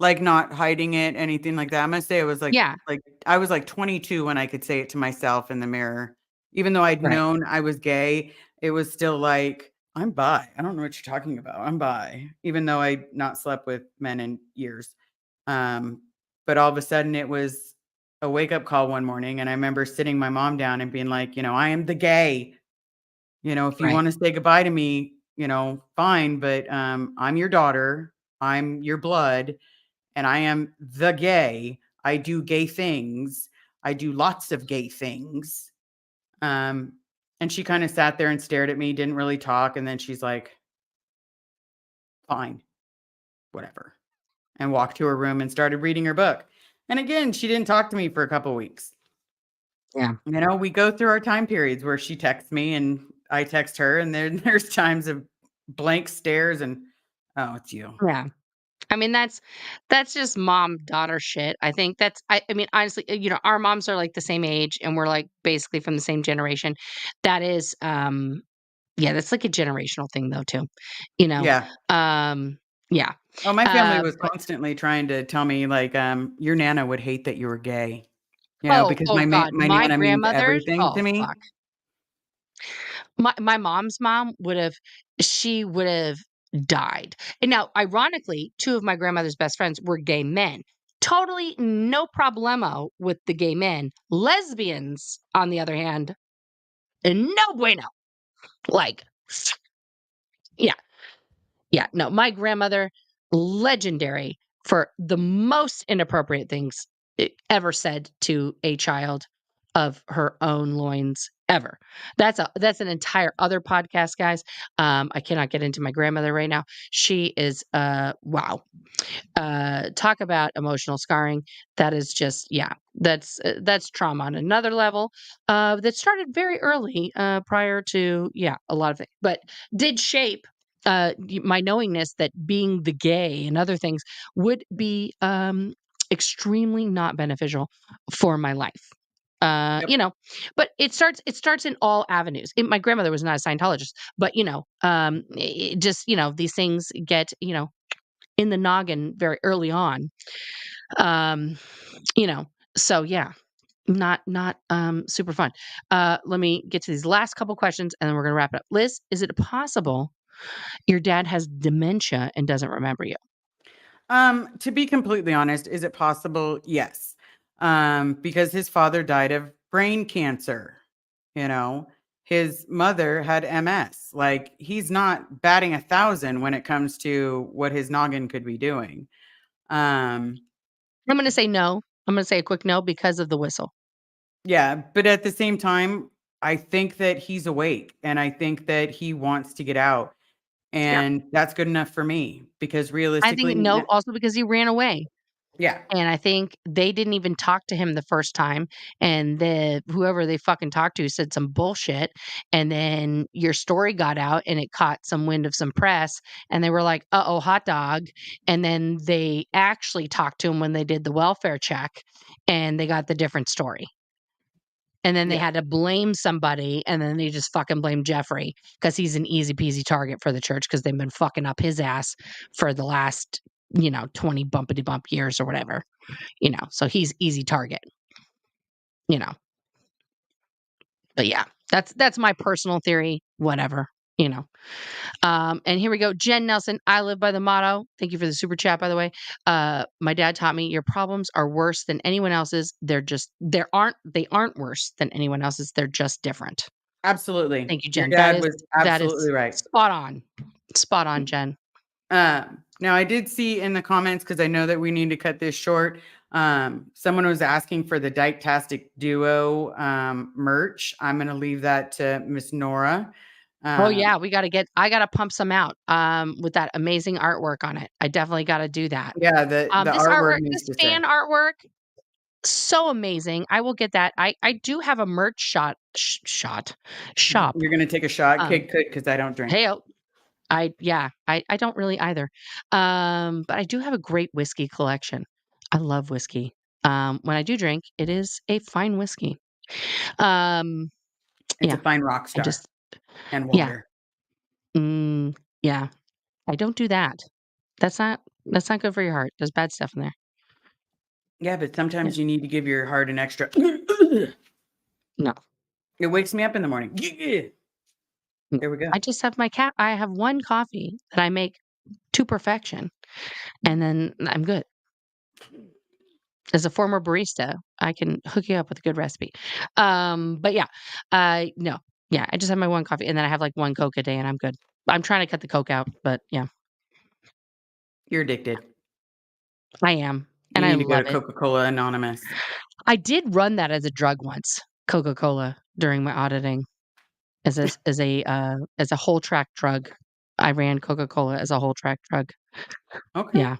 like, not hiding it, anything like that. I'm gonna say it was Yeah. like I was like 22 when I could say it to myself in the mirror. Even though I'd Right. known I was gay, it was still like, "I'm bi. I don't know what you're talking about. I'm bi." Even though I'd not slept with men in years. Um, but all of a sudden it was a wake up call one morning, and I remember sitting my mom down and being like, "I am the gay. If you Right. wanna say goodbye to me, fine, but, I'm your daughter. I'm your blood, and I am the gay. I do gay things. I do lots of gay things." Um, and she kinda sat there and stared at me, didn't really talk, and then she's like, "Fine, whatever," and walked to her room and started reading her book. And again, she didn't talk to me for a couple weeks. Yeah. We go through our time periods where she texts me and I text her, and then there's times of blank stares and, "Oh, it's you." Yeah. I mean, that's just mom-daughter shit. I think I mean, honestly, our moms are, like, the same age, and we're, like, basically from the same generation. That is, yeah, that's, like, a generational thing, though, too, you know? Yeah. Um, yeah. Oh, my family was But constantly trying to tell me, like, "Your nana would hate that you were gay," because oh god, my my nana means grandmother's everything oh, to fuck. me. My mom's mom she would've died. And now, ironically, 2 of my grandmother's best friends were gay men. Totally no problemo with the gay men. Lesbians, on the other hand, no bueno. Like, yeah, yeah, no, my grandmother, legendary for the most inappropriate things ever said to a child of her own loins ever. That's an entire other podcast, guys. I cannot get into my grandmother right now. She is wow. Talk about emotional scarring. That is just yeah, that's trauma on another level. That started very early, prior to yeah, a lot of things, but did shape my knowingness that being the gay and other things would be extremely not beneficial for my life. Yep. But it starts in all avenues. My grandmother was not a Scientologist, but it just these things get in the noggin very early on. Um, you know, so yeah, not super fun. Let me get to these last couple questions and then we're gonna wrap it up. Liz, is it possible your dad has dementia and doesn't remember you? To be completely honest, is it possible? Yes. Because his father died of brain cancer, you know. His mother had MS. Like, he's not batting 1,000 when it comes to what his noggin could be doing. Um, I'm gonna say no. I'm gonna say a quick no because of the whistle. yeah, but at the same time, I think that he's awake and I think that he wants to get out. Yeah. And that's good enough for me because I think realistically, no also because he ran away. Yeah. And I think they didn't even talk to him the first time, and whoever they fucking talked to said some bullshit, and then your story got out and it caught some wind of some press, and they were like, "Uh-oh, hot dog." And then they actually talked to him when they did the welfare check, and they got the different story. And then they Yeah. had to blame somebody, and then they just fucking blamed Jeffrey because he's an easy peasy target for the church because 'cause they've been fucking up his ass for the last, 20 bumpity bump years or whatever. So he's easy target, you know. But yeah, that's my personal theory, whatever, you know. And here we go. Jen Nelson, I live by the motto. Thank you for the super chat, by the way. My dad taught me your problems are worse than anyone else's. They aren't worse than anyone else's. They're just different. Absolutely. Thank you, Your Jen. That dad is was that is absolutely right. spot on. Spot on, Jen. Now I did see in the comments, because I know that we need to cut this short. Someone was asking for the Dyktastic Duo merch. I'm going to leave that to Miss Nora. Oh yeah, I gotta pump some out with that amazing artwork on it. I definitely gotta do that. Yeah, the This artwork artwork, needs this to fan say. artwork, so amazing. I will get that. I do have a merch shop. You're going to take a shot. Um, Kid could, because I don't drink. hey, I don't really either. But I do have a great whiskey collection. I love whiskey. When I do drink, it is a fine whiskey. Um, It's a yeah, fine rock I star just and yeah, water. yeah. I don't do that. That's not good for your heart. There's bad stuff in there. Yeah, but Yeah. sometimes you need to give your heart an extra. It No. wakes me up in the morning. No. There we go. I just have my cat. I have one coffee that I make to perfection, and then I'm good. As a former barista, I can hook you up with a good recipe. But yeah, no, yeah, I just have my one coffee, and then I have like one Coke a day, and I'm good. I'm trying to cut the Coke out, but yeah, You're addicted. I am, and You I need to go love to it. Coca-Cola Anonymous. I did run that as a drug once, Coca-Cola, during my auditing as a whole track drug. I ran Coca-Cola as a whole track drug. Okay. Yeah,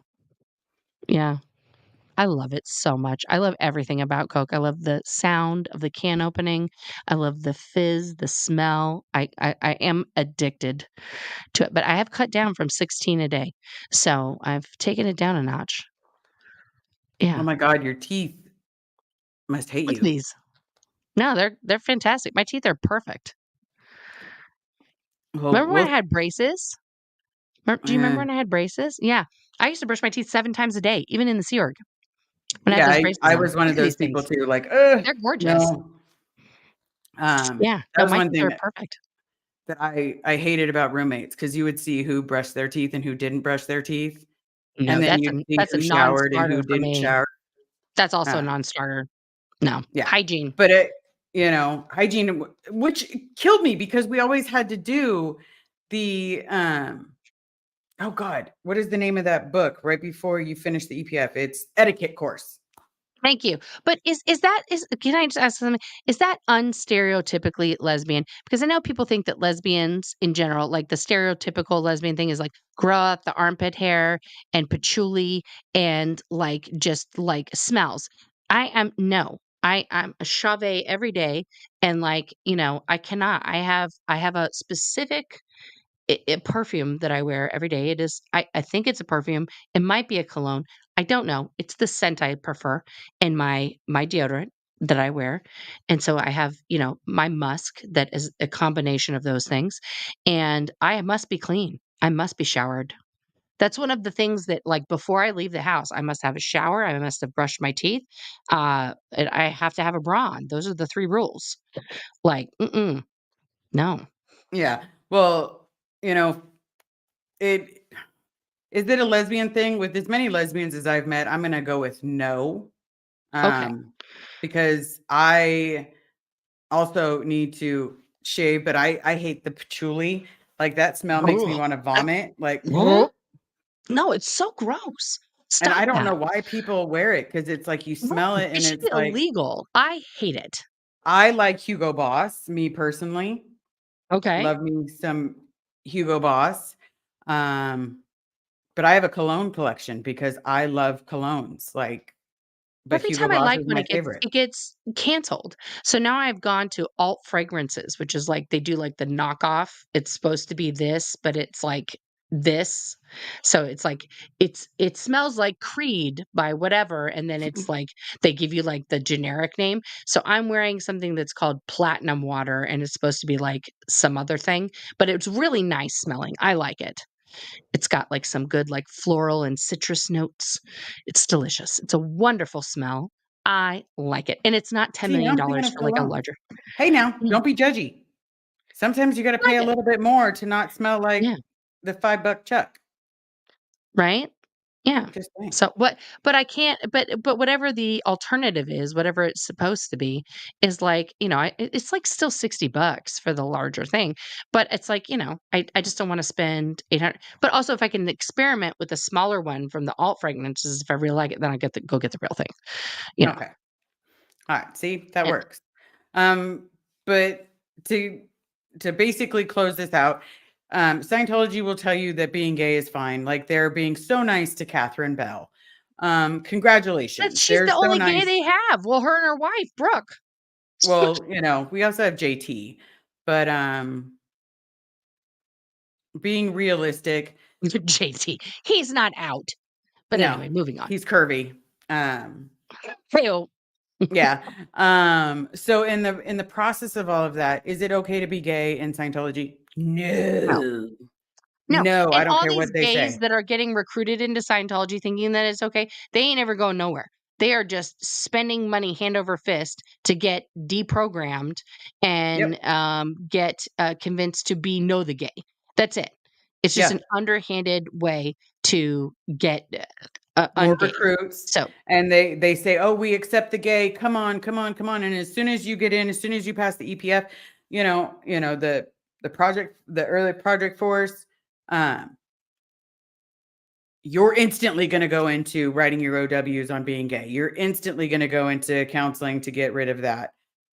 yeah. I love it so much. I love everything about Coke. I love the sound of the can opening. I love the fizz, the smell. I am addicted to it, but I have cut down from 16 a day. So I've taken it down a notch. Oh Yeah. my God, your teeth must hate Look at you. these. No, they're fantastic. My teeth are perfect. Well, Remember when I had braces? Do you remember uh, when I had braces? Yeah. I used to brush my teeth 7 times a day, even in the Sea Org when I had yeah, those I braces I on. was one Look of at those these people things. too, like, They're gorgeous. no. Yeah. That No, was my one teeth thing are that perfect. I hated about roommates, because you would see who brushed their teeth and who didn't brush their teeth, No, and then that's you'd a see that's a who showered and who non-starter for didn't me. shower. That's also a Uh, non-starter. No. yeah, Hygiene. but hygiene, which killed me, because we always had to do the oh God, what is the name of that book right before you finish the EPF? It's etiquette course. Thank you. But is can I just ask something? Is that unstereotypically lesbian? Because I know people think that lesbians in general, like the stereotypical lesbian thing is like grow out the armpit hair and patchouli and like just like smells. I am no. I'm a chave every day and like, I cannot. I have a specific perfume that I wear every day. I think it's a perfume. It might be a cologne. I don't know. It's the scent I prefer and my deodorant that I wear. And so I have, my musk that is a combination of those things. And I must be clean. I must be showered. That's one of the things that like before I leave the house, I must have a shower, I must have brushed my teeth, and I have to have a bra on. Those are the 3 rules. Like, no. Yeah. Well, you know, it is it a lesbian thing? With as many lesbians as I've met, I'm gonna go with no. Okay. Um, because I also need to shave, but I hate the patchouli. Like, that smell makes me Ugh. want to vomit. Like, Ugh. No, it's so gross. and I Stop don't know that. why people wear it, because it's like you Right. smell it It and should it's be like, illegal. I hate it. I like Hugo Boss, me personally. Okay. Love me some Hugo Boss. Um, But I have a cologne collection because I love colognes, like, but Every Hugo time I Boss like is one, my it favorite. gets canceled. So now I've gone to alt fragrances, which is like they do like the knockoff. It's supposed to be this, but it's like this. So it's like it smells like Creed by whatever, and then it's like they give you like the generic name. So I'm wearing something that's called Platinum Water, and it's supposed to be like some other thing, but it's really nice smelling. I like it. It's got, like, some good, like, floral and citrus notes. It's delicious. It's a wonderful smell. I like it, and it's not See, now I'm thinking $10,000,000 of for, like, a cologne. larger. Hey, now, Yeah, don't be judgy. Sometimes you gotta I like pay a it. little bit more to not smell Yeah, like the $5 Chuck. right? Yeah. Just saying. So, but I can't but whatever the alternative is, whatever it's supposed to be, is like, it's, like, still $60 for the larger thing, but it's like, I just don't wanna spend 800. But also, if I can experiment with a smaller one from the alt fragrances, if I really like it, then I get the real thing, you know? Okay. Alright, see, that And works. But to basically close this out, Scientology will tell you that being gay is fine. Like they're being so nice to Catherine Bell. But Congratulations. she's They're the so only gay nice. they have. Well, her and her wife, Brooke. Well, we also have JT, but being realistic, JT. He's not out. But no, anyway, moving on. he's curvy. Um, Heyo. yeah. So in the process of all of that, is it okay to be gay in Scientology? No. No. No. No, I And don't all care these what they gays say. that are getting recruited into Scientology thinking that it's okay, they ain't ever going nowhere. They are just spending money hand over fist to get deprogrammed Yep. and get convinced to be know the gay. That's it. It's just Yeah. an underhanded way to get More ungay. recruits, So and they say, "Oh, we accept the gay. Come on, come on, come on." And as soon as you get in, as soon as you pass the EPF, the project, the early project force, um, you're instantly going to go into writing your OWs on being gay. You're instantly going to go into counseling to get rid of that.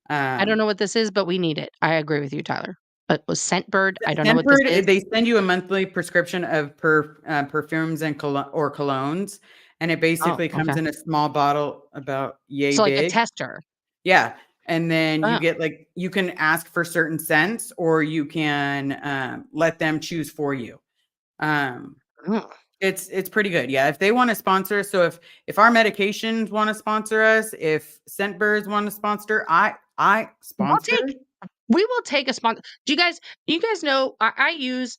I don't Um, know what this is, but we need it. I agree with you, Tyler. But was Scentbird, I don't know what this Scentbird, is. they send you a monthly prescription of perfumes and or colognes, and it Oh, basically okay. comes in a small bottle about yay So like a big. tester. Yeah, and then you Oh, get like you can ask for certain scents, or you can let them choose for you. Um, oh. it's pretty good. Yeah, if they want to sponsor us, so if our medications want to sponsor us, if Scentbirds want to sponsor, I We'll sponsor. take we will take a sponsor. Do you guys know I use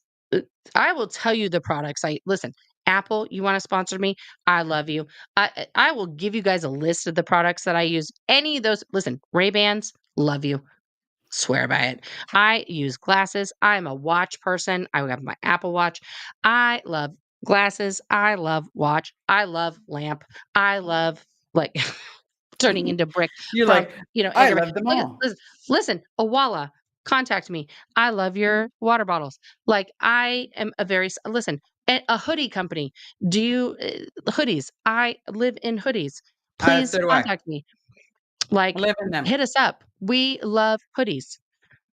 I will tell you the products I listen, Apple, you want to sponsor me? I love you. I will give you guys a list of the products that I use. Any of those, listen, Ray-Bans, love you. Swear by it. I use glasses. I'm a watch person. I have my Apple Watch. I love glasses. I love watch. I love lamp. I love like turning into brick You're from, like, Edge I of love them look at all. listen, Owala, contact me. I love your water bottles. Like I am a very listen, a hoodie company. Do you hoodies? I live in hoodies. Please So do I. contact me. I Like live in them. hit us up. We love hoodies.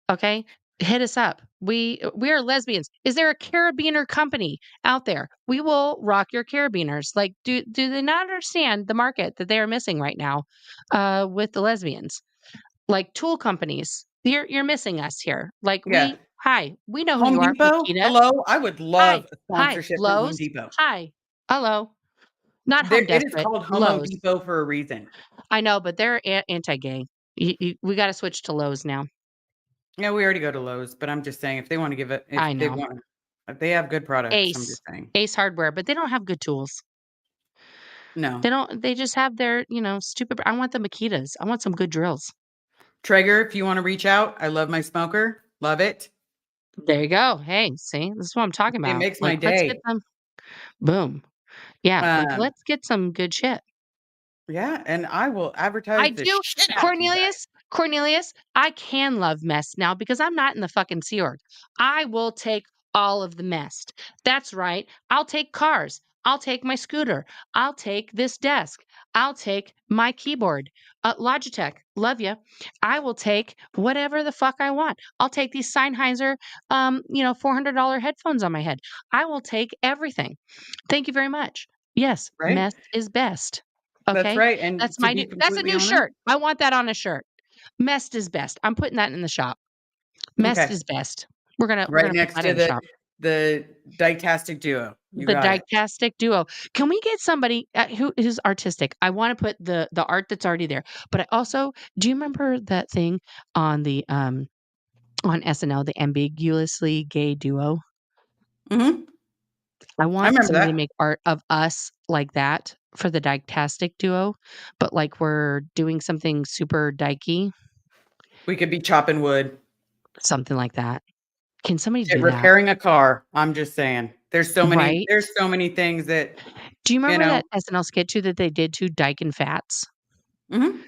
Okay? Hit us up. We are lesbians. Is there a carabiner company out there? We will rock your carabiners. Like, do they not understand the market that they are missing right now with the lesbians? Like tool companies. You're missing us here. Like Yeah. we know who Home you are, Depot, Makita. hello. I would Hi, love a hi, sponsorship from Home Lowe's. Depot. Hi, hello. Not There, Home it is Desperate, called Homo Lowe's. Depot for a reason. I know, but they're anti-gay. We got to switch to Lowe's now. Yeah, we already go to Lowe's, but I'm just saying if they want to give it, I if they know. want, if they have good products, I'm Ace, just saying. Ace Hardware, but they don't have good tools. No. They don't they just have their, stupid I want the Makitas. I want some good drills. Traeger, if you want to reach out, I love my smoker. Love it. There you go. Hey, see? This is what I'm talking It about. makes my Like, let's get day. some boom. Yeah, like, Um, let's get some good shit. yeah, and I will I advertise the do shit out of you guys. Cornelius, I can love mess now because I'm not in the fucking Sea Org. I will take all of the mess. That's right. I'll take cars. I'll take my scooter. I'll take this desk. I'll take my keyboard. Logitech, love you. I will take whatever the fuck I want. I'll take these Sennheiser, $400 headphones on my head. I will take everything. Thank you very much. Yes, Right? mess is best. That's Okay? right. And to be That's a completely new honest, shirt. I want that on a shirt. Mest is best. I'm putting that in the shop. Mest okay. is best. We're gonna Right put next that to in the shop. the ditastic duo. You The got it. Dicastic Duo. Can we get somebody who is artistic? I want to put the art that's already there, but I also do you remember that thing on the on SNL, the ambiguously gay duo? Mhm. I I want remember somebody to that. make art of us like that for the Dicastic Duo, but like we're doing something super dykey, We could be chopping wood, something like that. Can somebody shit, do that? repairing a car. I'm just saying. Right? There's so many things that, Do you you remember know. that SNL skit too that they did to Dyke and Fats? Mhm.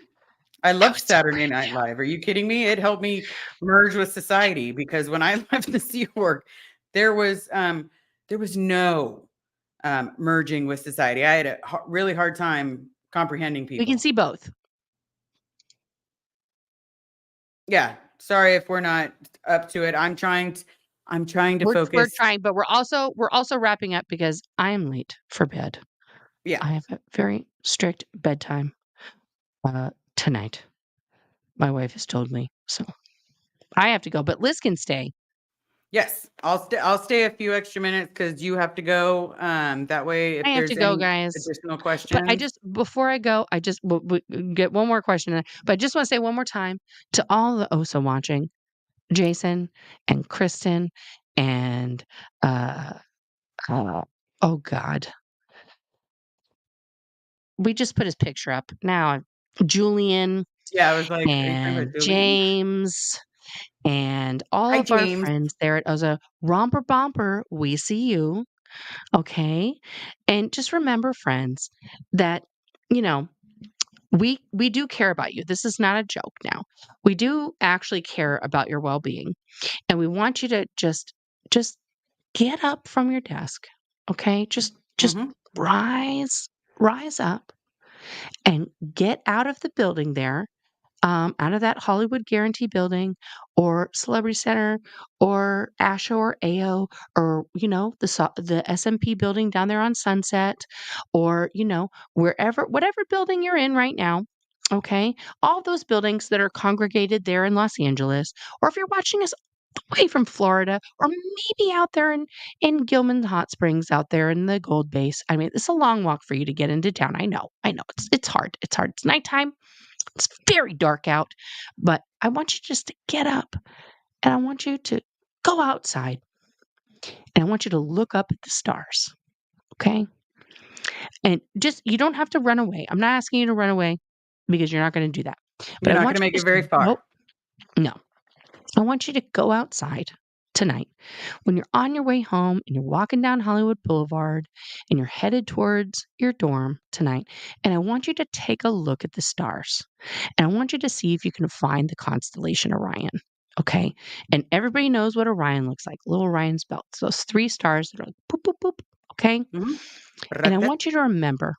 I That loved was so Saturday Night Live. Are you kidding me? It helped me merge with society because when I left the Sea Org, there was um there was no merging with society. I had a really hard time comprehending we can people. see both. Yeah, sorry if we're not up to it. I'm trying to We're focus. trying, but we're also wrapping up because I am late for bed. Yeah. I have a very strict bedtime tonight. My wife has told me, so I have to go. But Liz can stay. Yes. I'll stay a few extra minutes cuz you have to go. That way I if have to there's go, any guys. additional But I questions. just before I go, I just get one more question. But I just want to say one more time to all the OSA watching, Jason and Kristen and uh, uh oh God, we just put his picture up now. Julian Yeah, I was like, are you talking about and Julian? James and all Hi of our James. friends there at Oza. Romper Bomper, we see you. Okay. And just remember, friends, that, you know, we do care about you. This is not a joke now. We do actually care about your well-being. And we want you to just get up from your desk. Okay? Just Mhm. rise up and get out of the building there, out of that Hollywood Guarantee building or Celebrity Center or ASHA or AO or, the SMP building down there on Sunset or, whatever building you're in right now. Okay. All those buildings that are congregated there in Los Angeles, or if you're watching us away from Florida, or maybe out there in Gilman Hot Springs, out there in the Gold Base. I mean, it's a long walk for you to get into town. I know, it's hard. It's hard. It's nighttime. It's very dark out, but I want you just to get up and I want you to go outside and I want you to look up at the stars. Okay. And just, you don't have to run away. I'm not asking you to run away because you're not going to do that. But You're I not want gonna you make to it just very go. far. No, I want you to go outside tonight when you're on your way home and you're walking down Hollywood Boulevard and you're headed towards your dorm tonight. And I want you to take a look at the stars. And I want you to see if you can find the constellation Orion. Okay. And everybody knows what Orion looks like, little Orion's belt. Those three stars that are like boop, boop, boop. Okay. Mhm. And I Ratat. want you to remember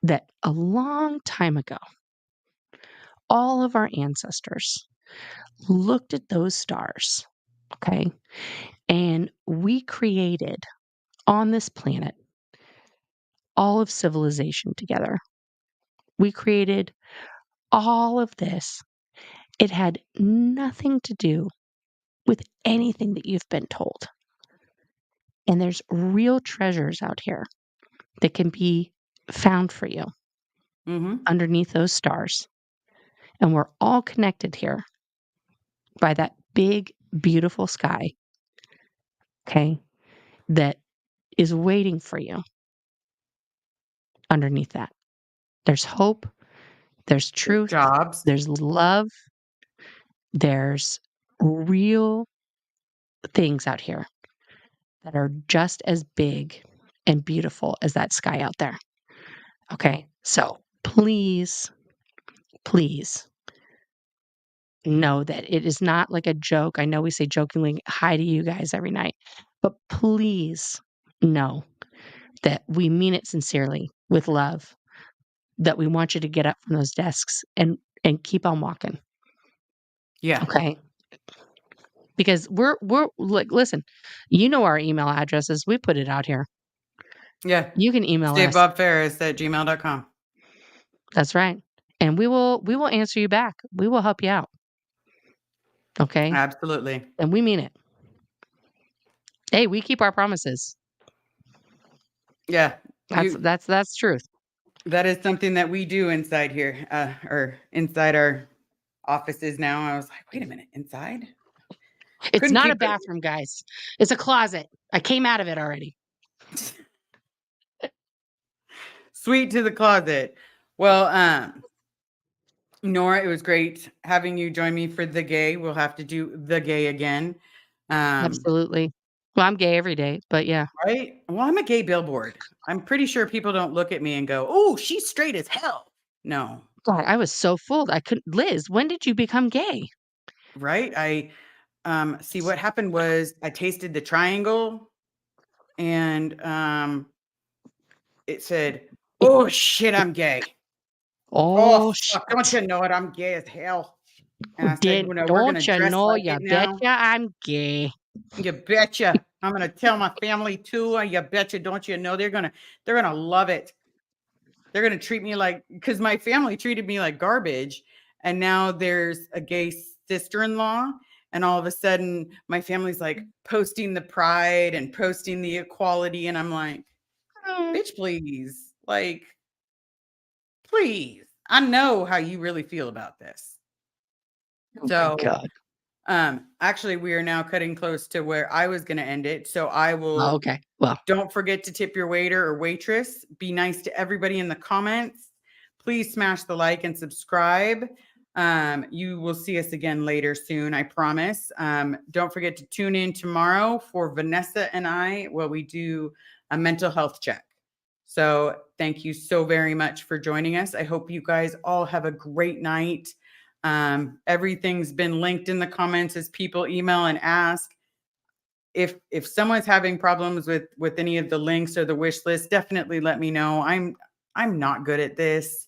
that a long time ago, all of our ancestors looked at those stars. Okay. And we created on this planet all of civilization together. We created all of this. It had nothing to do with anything that you've been told. And there's real treasures out here that can be found for you Mhm. underneath those stars. And we're all connected here by that big, beautiful sky, okay, that is waiting for you underneath that. There's hope, there's There's truth, jobs. there's love, there's real things out here that are just as big and beautiful as that sky out there. Okay. So please, please know that it is not like a joke. I know we say jokingly hi to you guys every night, but please know that we mean it sincerely with love, that we want you to get up from those desks and keep on walking, Yeah. okay? Because we're like, listen, you know our email addresses. We put it out here. Yeah. You can email us. SaveBobFerris@gmail.com. That's right. And we will answer you back. We will help you out. Okay? Absolutely. And we mean it. Hey, we keep our promises. Yeah. That's You that's that's truth. that is something that we do inside here, or inside our offices now. I was like, wait a minute, inside? It's Couldn't not a keep bathroom, guys. It's a closet. I came out of it already. it sweet to the closet. Well, Nora, it was great having you join me for the gay. We'll have to do the gay again. Um, Absolutely. Well, I'm gay every day, but yeah. right? Well, I'm a gay billboard. I'm pretty sure people don't look at me and go, "Oh, she's straight as hell." No, God, I was so full. I couldn't. Liz, when did you become gay? right? I see what happened was I tasted the triangle and it said, "Oh shit, I'm gay." Oh Oh, fuck, don't shit. you know it? I'm gay as hell. And I said, Did "You know, we're don't gonna you dress know? like You it now." betcha I'm gay. You betcha. I'm gonna tell my family too. You betcha. Don't you know they're gonna love it. They're gonna treat me like because my family treated me like garbage, and now there's a gay sister-in-law, and all of a sudden my family's like posting the pride and posting the equality, and I'm like, Mm. bitch, please, like, please. I know how you really feel about this. Oh my So god. actually we are now cutting close to where I was gonna end it. So I Oh, will okay. Well, don't forget to tip your waiter or waitress. Be nice to everybody in the comments. Please smash the like and subscribe. You will see us again later soon, I promise. Don't forget to tune in tomorrow for Vanessa and I, while we do a mental health check. So thank you so very much for joining us. I hope you guys all have a great night. Everything's been linked in the comments as people email and ask. If someone's having problems with any of the links or the wish list, definitely let me know. I'm not good at this.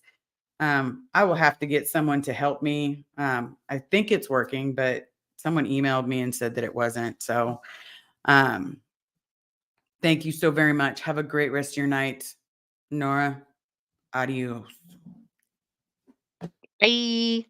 I will have to get someone to help me. I think it's working, but someone emailed me and said that it wasn't. So um, thank you so very much. Have a great rest of your night. Nora, adios. bye.